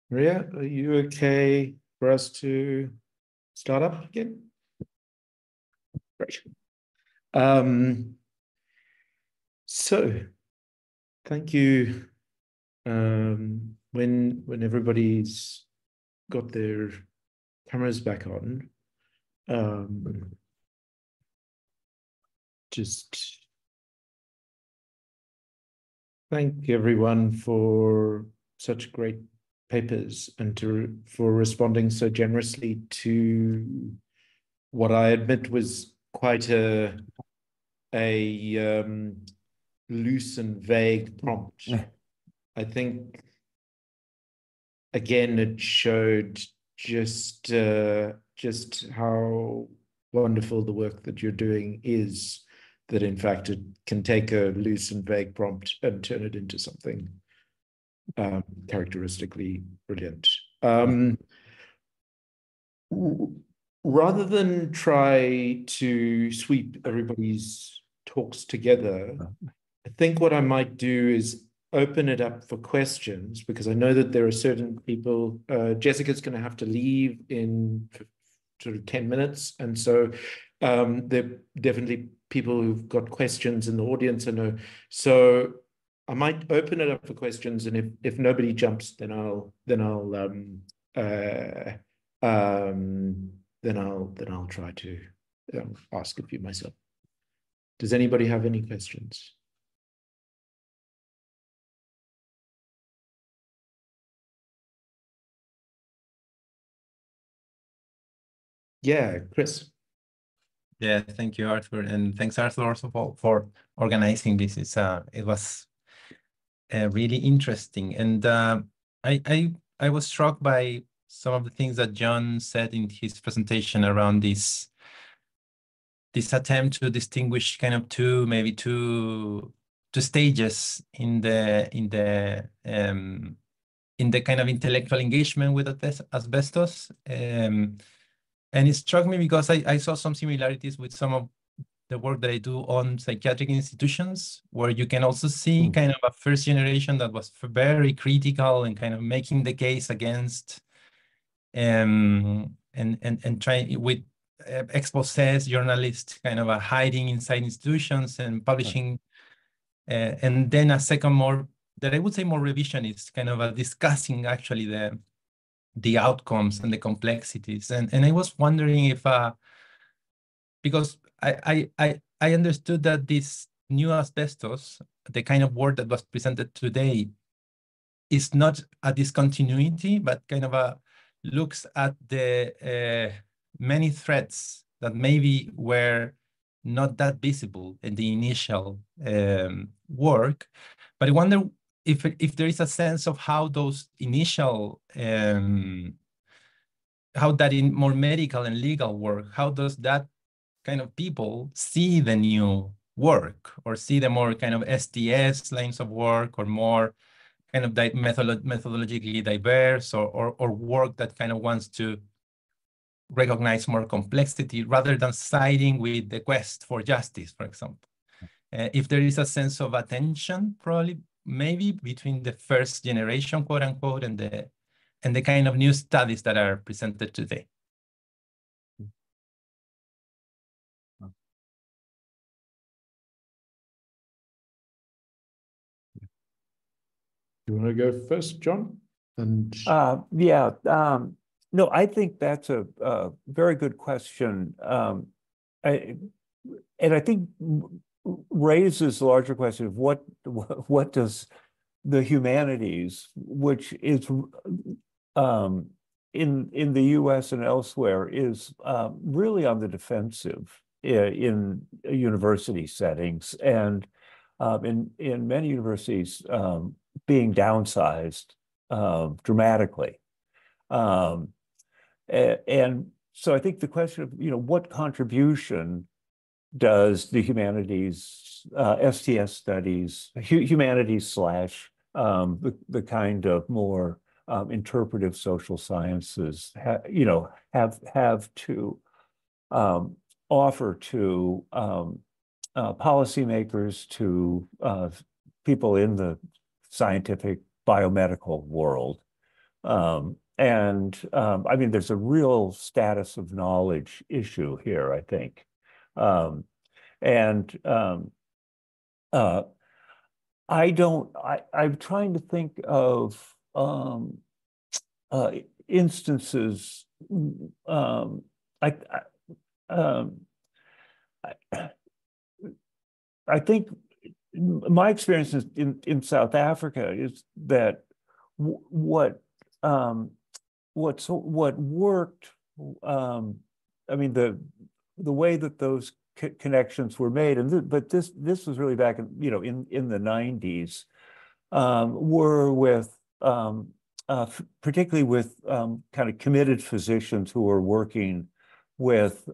Speaker 1: Maria, are you okay for us to start up again? Great. So thank you. When everybody's got their cameras back on, just thank everyone for such great papers and for responding so generously to what I admit was quite a loose and vague prompt. I think again it showed just how wonderful the work that you're doing is, that in fact it can take a loose and vague prompt and turn it into something characteristically brilliant. Rather than try to sweep everybody's talks together, I think what I might do is open it up for questions, because I know that there are certain people. Jessica's going to have to leave in sort of 10 minutes. And so there are definitely people who've got questions in the audience. I know. So I might open it up for questions. And if nobody jumps, then I'll try to ask a few myself. Does anybody have any questions? Yeah, Chris.
Speaker 6: Yeah, thank you, Arthur, and thanks, Arthur, also for organizing this. It was really interesting, and I was struck by some of the things that John said in his presentation around this attempt to distinguish kind of two stages in the kind of intellectual engagement with asbestos. And it struck me because I saw some similarities with some of the work that I do on psychiatric institutions, where you can also see kind of a first generation that was very critical and kind of making the case against and trying with exposés, journalists kind of hiding inside institutions and publishing. And then a second more, that I would say more revisionist, kind of discussing actually the outcomes and the complexities. And I was wondering if, because I understood that this new asbestos, the kind of work that was presented today, is not a discontinuity, but kind of looks at the many threats that maybe were not that visible in the initial work. But I wonder if there is a sense of how those initial, how that in more medical and legal work, how does that kind of people see the new work, or see the more kind of STS lines of work, or more kind of methodologically diverse, or work that kind of wants to recognize more complexity rather than siding with the quest for justice, for example. If there is a sense of attention, probably maybe between the first generation, quote unquote, and the kind of new studies that are presented today.
Speaker 1: You want to go first, John? And
Speaker 2: yeah, no, I think that's a very good question. And I think raises the larger question of what does the humanities, which is in the US and elsewhere, is really on the defensive in university settings, and in many universities being downsized dramatically. And so I think the question of, what contribution does the humanities, STS studies, humanities slash the kind of more interpretive social sciences, have to offer to policymakers, to people in the scientific biomedical world. I mean, there's a real status of knowledge issue here, I think. I'm trying to think of instances. I think my experience in South Africa is that what worked. I mean, the way that those connections were made, but this was really back in the 90s, were with particularly with kind of committed physicians who were working with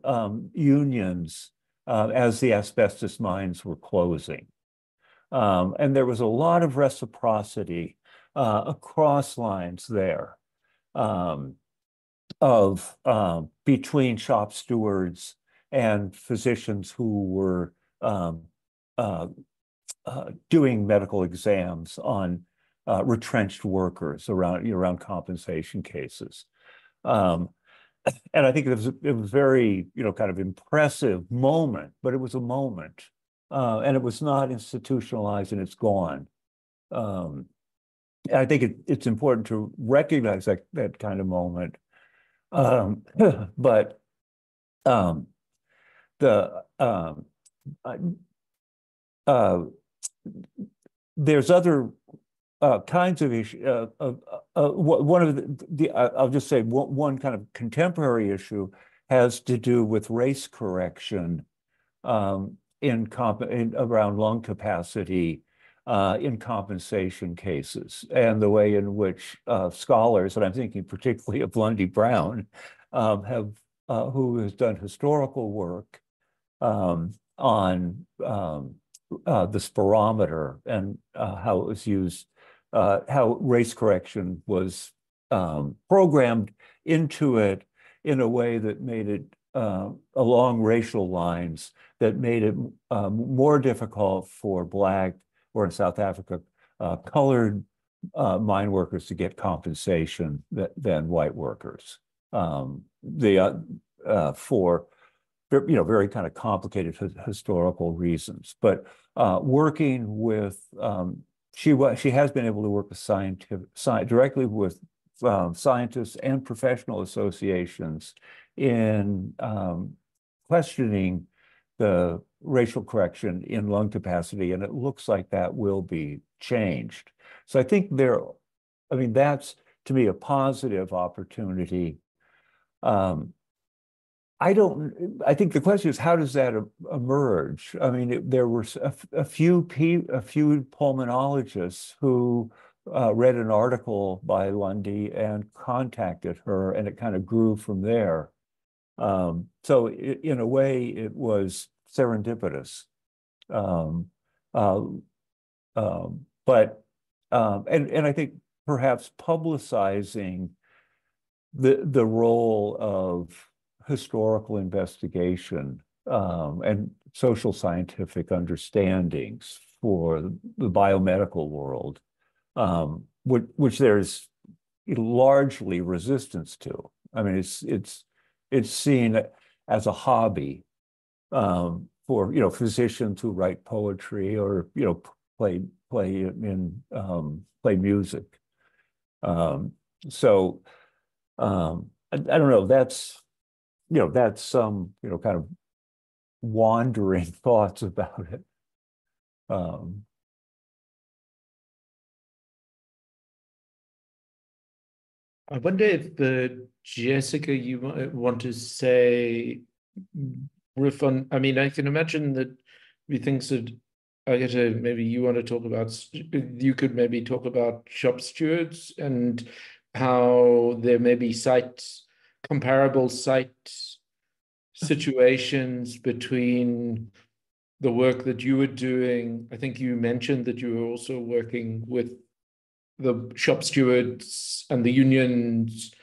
Speaker 2: unions as the asbestos mines were closing. And there was a lot of reciprocity across lines there between shop stewards and physicians who were doing medical exams on retrenched workers around compensation cases. And I think it was very, kind of impressive moment, but it was a moment. And it was not institutionalized and it's gone. I think it's important to recognize that kind of moment. But there's other kinds of issues. One of I'll just say one kind of contemporary issue has to do with race correction around lung capacity in compensation cases, and the way in which scholars, and I'm thinking particularly of Lundy Brown, who has done historical work on the spirometer and how it was used, how race correction was programmed into it in a way that made it along racial lines, that made it more difficult for Black, or in South Africa, colored mine workers to get compensation than white workers. For very kind of complicated historical reasons. But working with, she has been able to work with directly with scientists and professional associations in questioning the racial correction in lung capacity, and it looks like that will be changed. So I think that's to me a positive opportunity. I think the question is, how does that emerge? I mean, there were a few pulmonologists who read an article by Lundy and contacted her, and it kind of grew from there. So in a way, it was serendipitous. But I think perhaps publicizing the role of historical investigation and social scientific understandings for the biomedical world, which there's largely resistance to. I mean, it's seen as a hobby for physicians who write poetry or play music. So I don't know. That's some kind of wandering thoughts about it.
Speaker 1: I wonder if Jessica, you might want to say, riff on. I mean, I can imagine that we think that maybe you want to talk about. You could maybe talk about shop stewards and how there may be comparable site situations between the work that you were doing. I think you mentioned that you were also working with the shop stewards and the unions,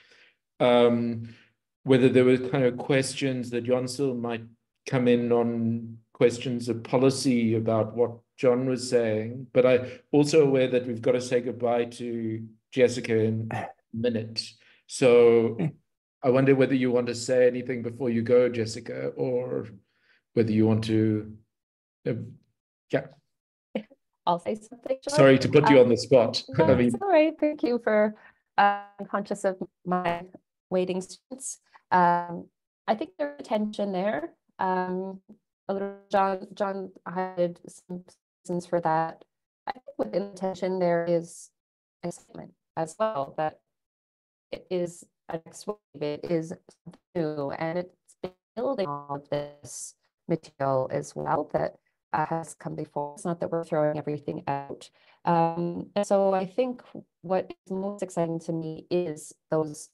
Speaker 1: whether there were kind of questions that Jonsil might come in on, questions of policy about what John was saying, but I'm also aware that we've got to say goodbye to Jessica in a minute. So I wonder whether you want to say anything before you go, Jessica, or whether you want to, yeah.
Speaker 5: I'll say something. John.
Speaker 1: Sorry to put you on the spot.
Speaker 5: No,
Speaker 1: I mean,
Speaker 5: it's all right. Thank you for conscious of my waiting students. I think there's a tension there. A little John highlighted some reasons for that. I think within the tension there is excitement as well, that it is a next wave, it is new, and it's been building all of this material as well that has come before. It's not that we're throwing everything out. And so I think what is most exciting to me is those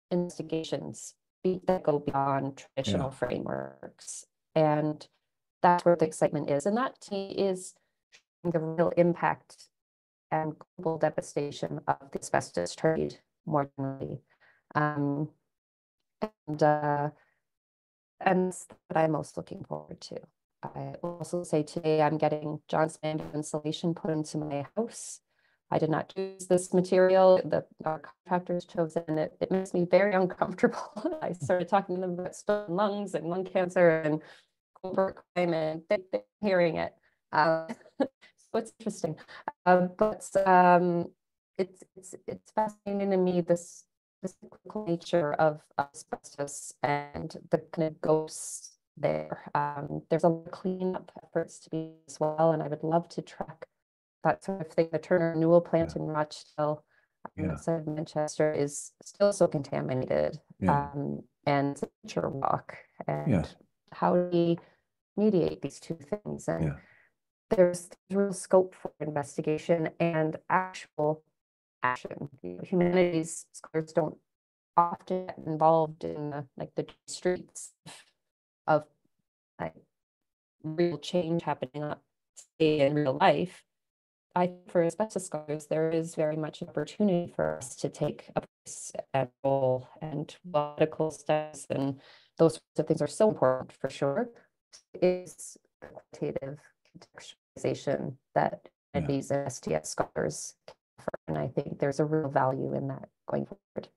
Speaker 5: investigations that go beyond traditional frameworks. And that's where the excitement is. And that to me is the real impact and global devastation of the asbestos trade more generally. And that's what I'm most looking forward to. I will also say today I'm getting John's band insulation put into my house. I did not choose this material. Our contractors chose it, and it makes me very uncomfortable. I started talking to them about stolen lungs and lung cancer and covert crime, and they're hearing it. So it's interesting. But it's fascinating to me, this cyclical nature of asbestos and the kind of ghosts there. There's a lot of cleanup efforts to be as well, and I would love to track that sort of thing. The Turner Newell plant in Rochdale, outside of Manchester, is still so contaminated, and nature walk, and how do we mediate these two things? And there's real scope for investigation and actual action. Humanities scholars don't often get involved in the streets of like real change happening in real life. I think for asbestos scholars, there is very much an opportunity for us to take a place and role, and medical steps and those sorts of things are so important for sure. Is the quantitative contextualization that these STS scholars can offer, and I think there's a real value in that going forward.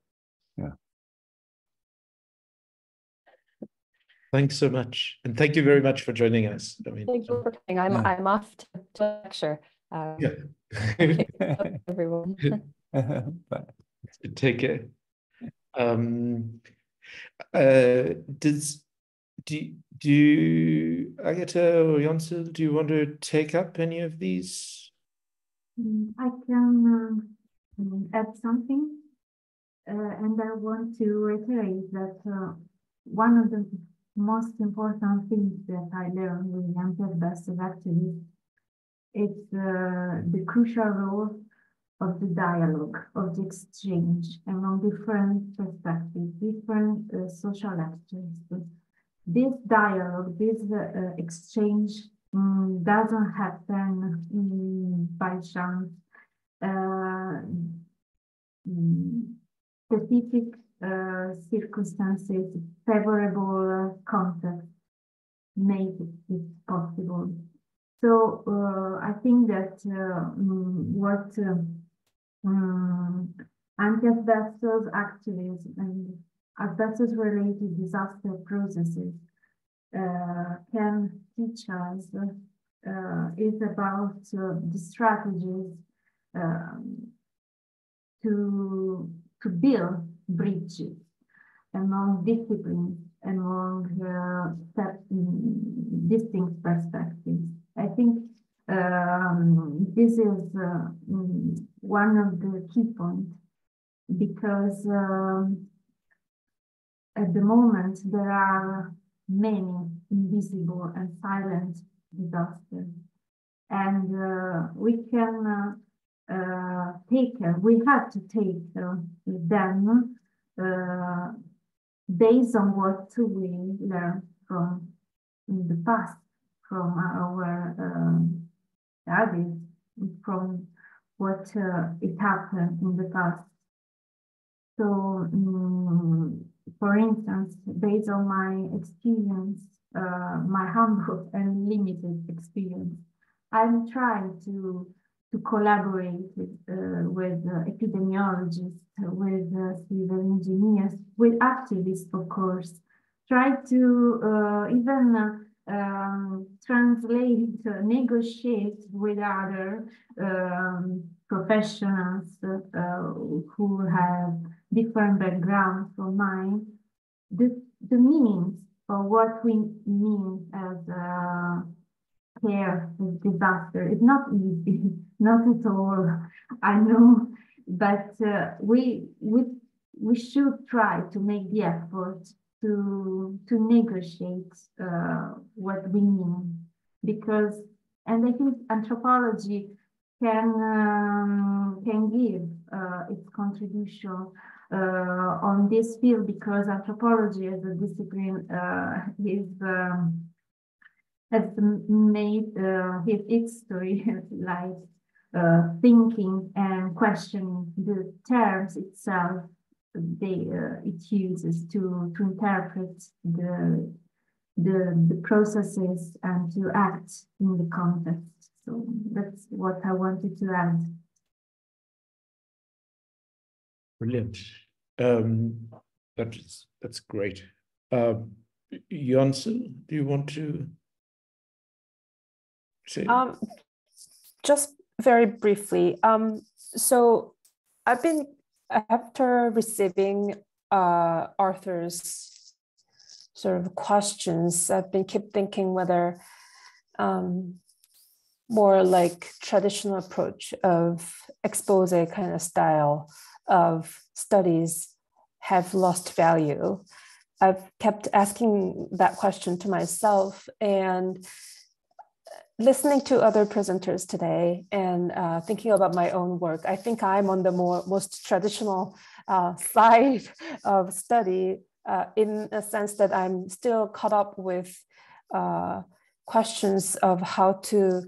Speaker 1: Thanks so much, and thank you very much for joining us. I mean,
Speaker 5: thank you for coming. I'm off to lecture. Everyone.
Speaker 1: Take care. Do you, Agatha or Jonsel, do you want to take up any of these?
Speaker 4: I can add something, and I want to reiterate that one of the most important things that I learned with anti-asbestos activists is the crucial role of the dialogue, of the exchange among different perspectives, different social actors. This dialogue, this exchange doesn't happen by chance. Specific circumstances, favorable context make it possible. So I think that what anti-asbestos activism and asbestos-related disaster processes can teach us is about the strategies to build bridges among disciplines, among distinct perspectives. I think this is one of the key points, because at the moment there are many invisible and silent disasters, and we have to take them based on what we learned from the past, from our habits, from what it happened in the past. So, for instance, based on my experience, my humble and limited experience, I'm trying to collaborate with epidemiologists, with civil engineers, with activists, of course. Try to even translate, negotiate with other professionals who have different backgrounds from mine. The meanings of what we mean as care as disaster is not easy, not at all. I know, but we should try to make the effort to negotiate what we mean, because, and I think anthropology can give its contribution on this field, because anthropology as a discipline has made his history like thinking and questioning the terms itself it uses to interpret the processes and to act in the context. So that's what I wanted to add.
Speaker 1: Brilliant. That's great. Janssen, do you want to say?
Speaker 3: Just very briefly. So I've been, after receiving Arthur's sort of questions, I've been keep thinking whether more like traditional approach of expose kind of style of studies have lost value. I've kept asking that question to myself, and listening to other presenters today and thinking about my own work, I think I'm on the most traditional side of study in a sense that I'm still caught up with questions of how to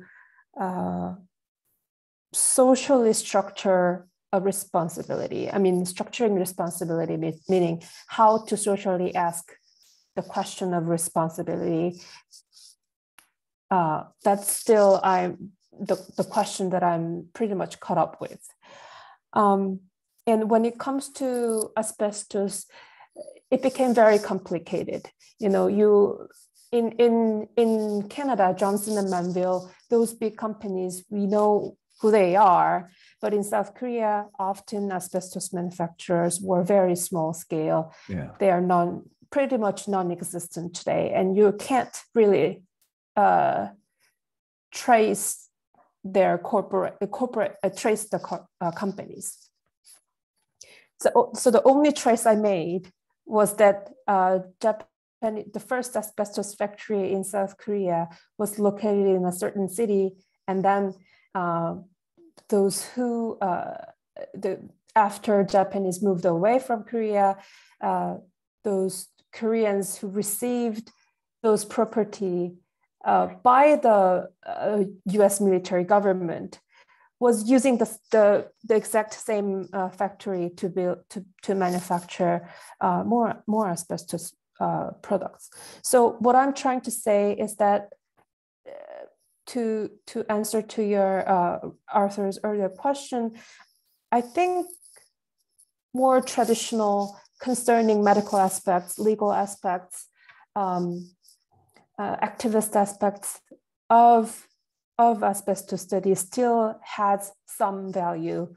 Speaker 3: socially structure a responsibility. I mean, structuring responsibility meaning how to socially ask the question of responsibility. That's still the question that I'm pretty much caught up with. And when it comes to asbestos, it became very complicated. You know, in Canada, Johnson and Manville, those big companies, we know who they are. But in South Korea, often asbestos manufacturers were very small scale.
Speaker 2: Yeah.
Speaker 3: They are pretty much non-existent today, and you can't really trace their trace the companies. So the only trace I made was that the first asbestos factory in South Korea was located in a certain city, and then those who after Japanese moved away from Korea, those Koreans who received those property by the U.S. military government was using the exact same factory to manufacture more asbestos products. So what I'm trying to say is that to answer to your Arthur's earlier question, I think more traditional concerning medical aspects, legal aspects, activist aspects of asbestos studies still has some value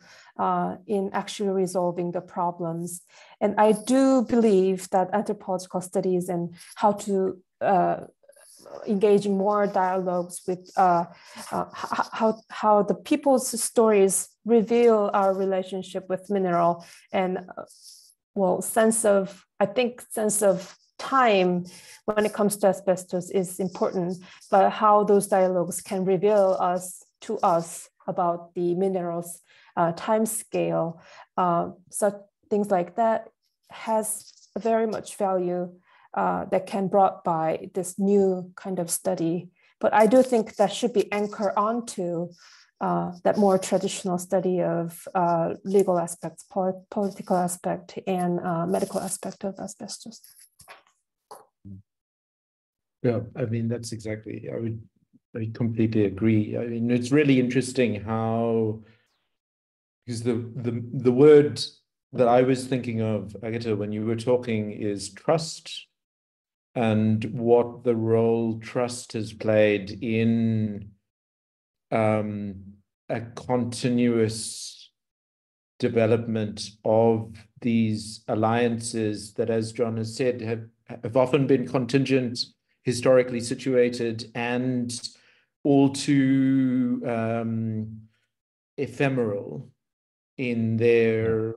Speaker 3: in actually resolving the problems. And I do believe that anthropological studies and how to engage in more dialogues with how the people's stories reveal our relationship with mineral and sense of time when it comes to asbestos is important, but how those dialogues can reveal to us about the minerals time scale, such things like that has very much value that can brought by this new kind of study. But I do think that should be anchored onto that more traditional study of legal aspects, political aspect, and medical aspect of asbestos.
Speaker 1: Yeah, I mean, that's exactly, I would I completely agree. I mean, it's really interesting how, because the word that I was thinking of, Agatha, when you were talking is trust, and what the role trust has played in a continuous development of these alliances that, as John has said, have often been contingent, historically situated, and all too ephemeral in the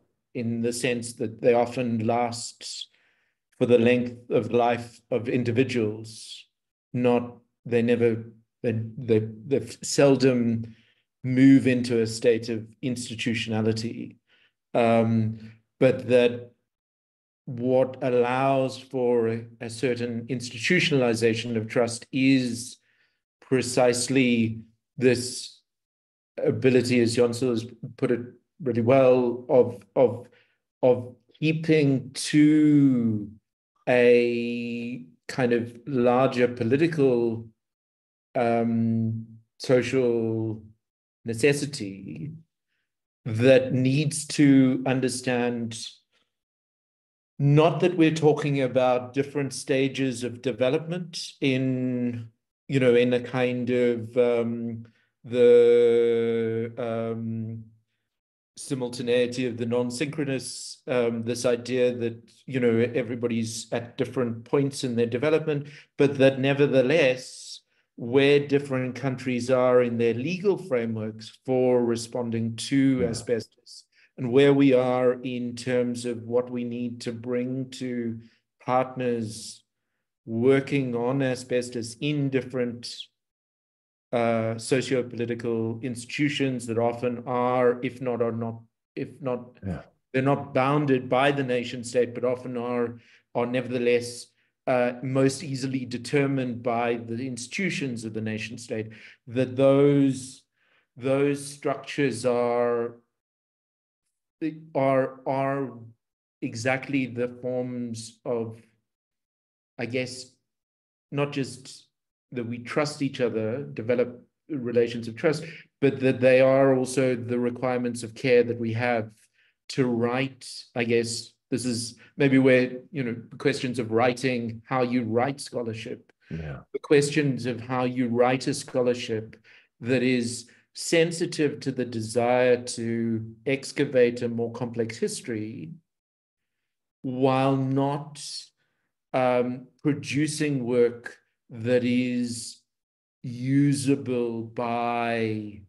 Speaker 1: sense that they often last for the length of life of individuals. They seldom move into a state of institutionality, but that what allows for a certain institutionalization of trust is precisely this ability, as Jonsel has put it really well, of keeping to a kind of larger political social necessity that needs to understand not that we're talking about different stages of development in a kind of the simultaneity of the non-synchronous, this idea that everybody's at different points in their development, but that nevertheless, where different countries are in their legal frameworks for responding to asbestos, and where we are in terms of what we need to bring to partners working on asbestos in different socio-political institutions that often are, they're not bounded by the nation state, but often are nevertheless most easily determined by the institutions of the nation state, that those structures are exactly the forms of, I guess, not just that we trust each other, develop relations of trust, but that they are also the requirements of care that we have to write. I guess this is maybe where, questions of writing, how you write scholarship, the questions of how you write a scholarship that is sensitive to the desire to excavate a more complex history while not producing work that is usable by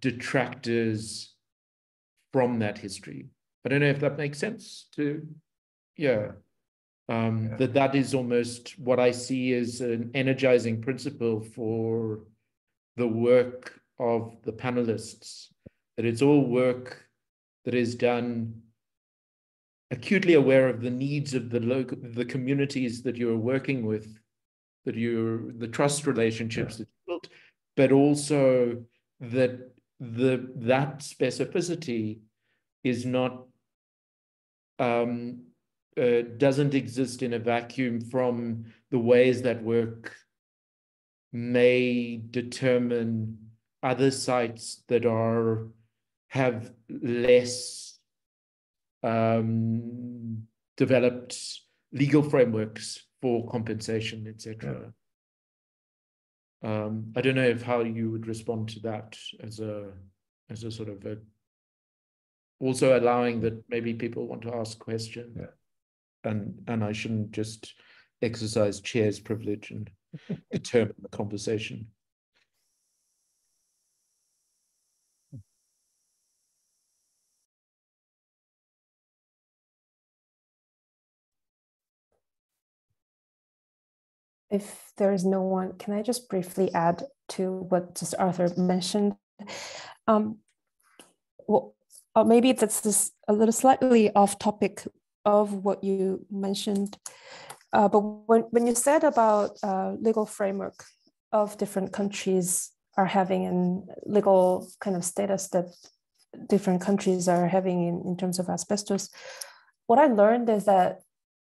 Speaker 1: detractors from that history. I don't know if that makes sense to, that is almost what I see as an energizing principle for the work of the panelists, that it's all work that is done acutely aware of the needs of the communities that you're working with, the trust relationships that you built, but also that that specificity is not doesn't exist in a vacuum from the ways that work may determine other sites that have less developed legal frameworks for compensation, etc. I don't know how you would respond to that as a sort of also allowing that maybe people want to ask questions, and I shouldn't just exercise chair's privilege and determine the conversation.
Speaker 3: If there is no one, can I just briefly add to what just Arthur mentioned? Well, maybe that's just a little slightly off topic of what you mentioned, but when you said about legal framework of different countries are having and legal kind of status that different countries are having in terms of asbestos, what I learned is that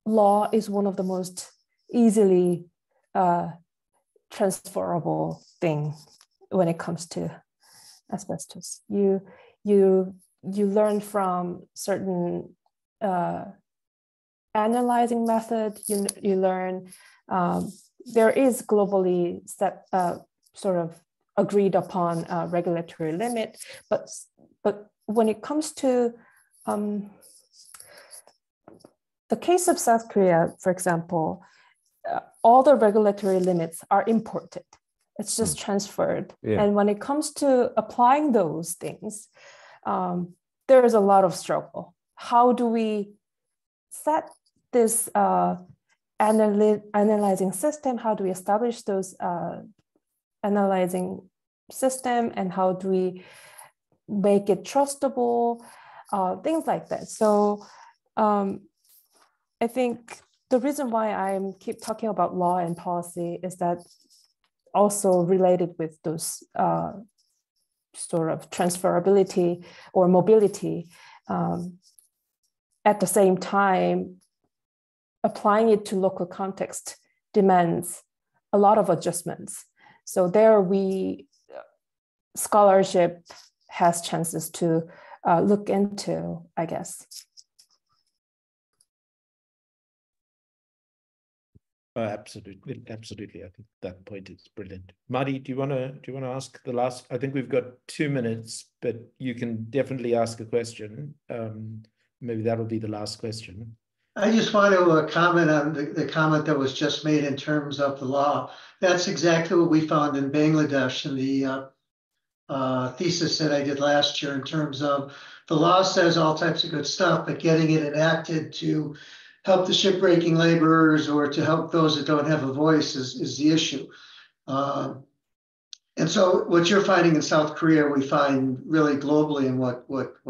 Speaker 3: law is one of the most easily transferable thing when it comes to asbestos. You learn from certain analyzing method. You learn there is globally sort of agreed upon regulatory limit, but when it comes to the case of South Korea, for example, all the regulatory limits are imported. It's just transferred.
Speaker 2: Yeah.
Speaker 3: And when it comes to applying those things, there is a lot of struggle. How do we set this analyzing system? How do we establish those analyzing system? And how do we make it trustable? Things like that. So I think the reason why I keep talking about law and policy is that also related with those sort of transferability or mobility. At the same time, applying it to local context demands a lot of adjustments. So there scholarship has chances to look into, I guess.
Speaker 1: Absolutely. I think that point is brilliant. Marty, do you want to ask the last? I think we've got 2 minutes, but you can definitely ask a question. Maybe that'll be the last question.
Speaker 7: I just want to comment on the comment that was just made in terms of the law. That's exactly what we found in Bangladesh in the thesis that I did last year, in terms of the law says all types of good stuff, but getting it enacted to help the shipbreaking laborers or to help those that don't have a voice is the issue. And so what you're finding in South Korea, we find really globally in what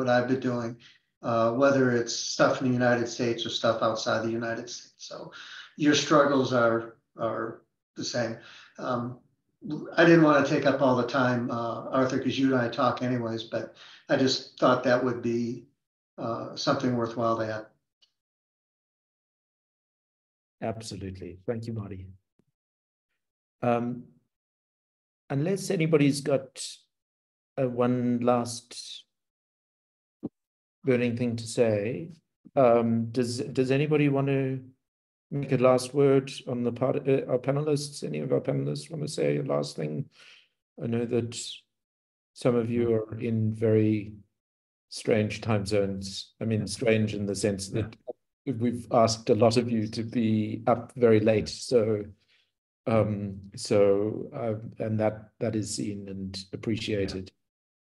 Speaker 7: I've been doing, whether it's stuff in the United States or stuff outside the United States. So your struggles are the same. I didn't want to take up all the time, Arthur, because you and I talk anyways, but I just thought that would be something worthwhile to add.
Speaker 1: Absolutely. Thank you, Marty. Unless anybody's got one last burning thing to say, does anybody want to make a last word on the part of our panelists? Any of our panelists want to say a last thing? I know that some of you are in very strange time zones. I mean, strange in the sense that we've asked a lot of you to be up very late. So, and that is seen and appreciated.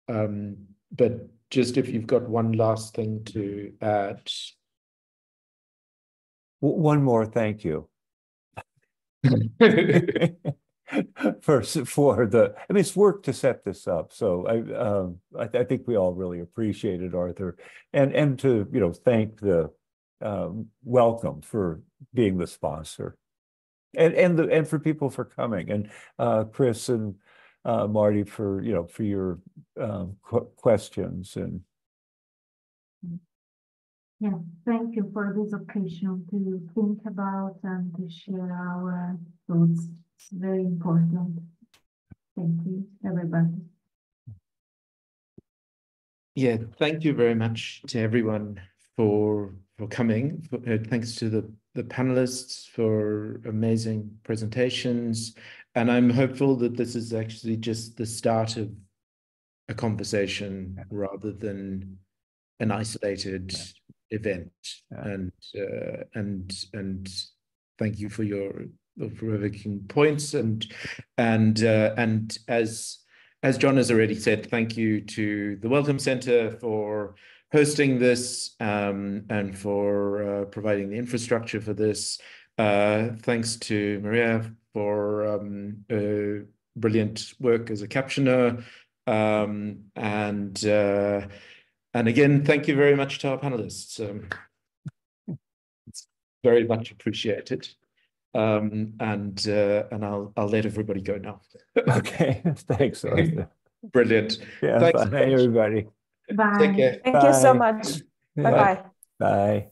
Speaker 1: But just if you've got one last thing to add.
Speaker 2: One more, thank you. for the, I mean, it's work to set this up. So I think we all really appreciate it, Arthur, and to thank the Welcome for being the sponsor, and for people for coming, and Chris and Marty for your questions. And
Speaker 4: yeah, thank you for this occasion to think about and to share our thoughts. It's very important. Thank you, everybody.
Speaker 1: Yeah, thank you very much to everyone for coming. Thanks to the panelists for amazing presentations. And I'm hopeful that this is actually just the start of a conversation rather than an isolated event. And thank you for your provoking points. And as John has already said, thank you to the Welcome Center for hosting this and for providing the infrastructure for this. Thanks to Maria for brilliant work as a captioner. And again, thank you very much to our panelists. It's very much appreciated. And I'll let everybody go now.
Speaker 2: okay, thanks, Arthur.
Speaker 1: Brilliant.
Speaker 2: Yeah,
Speaker 1: thanks,
Speaker 2: bye, everybody.
Speaker 4: Bye.
Speaker 1: Take care.
Speaker 3: Thank you so much. Bye-bye.
Speaker 2: Bye.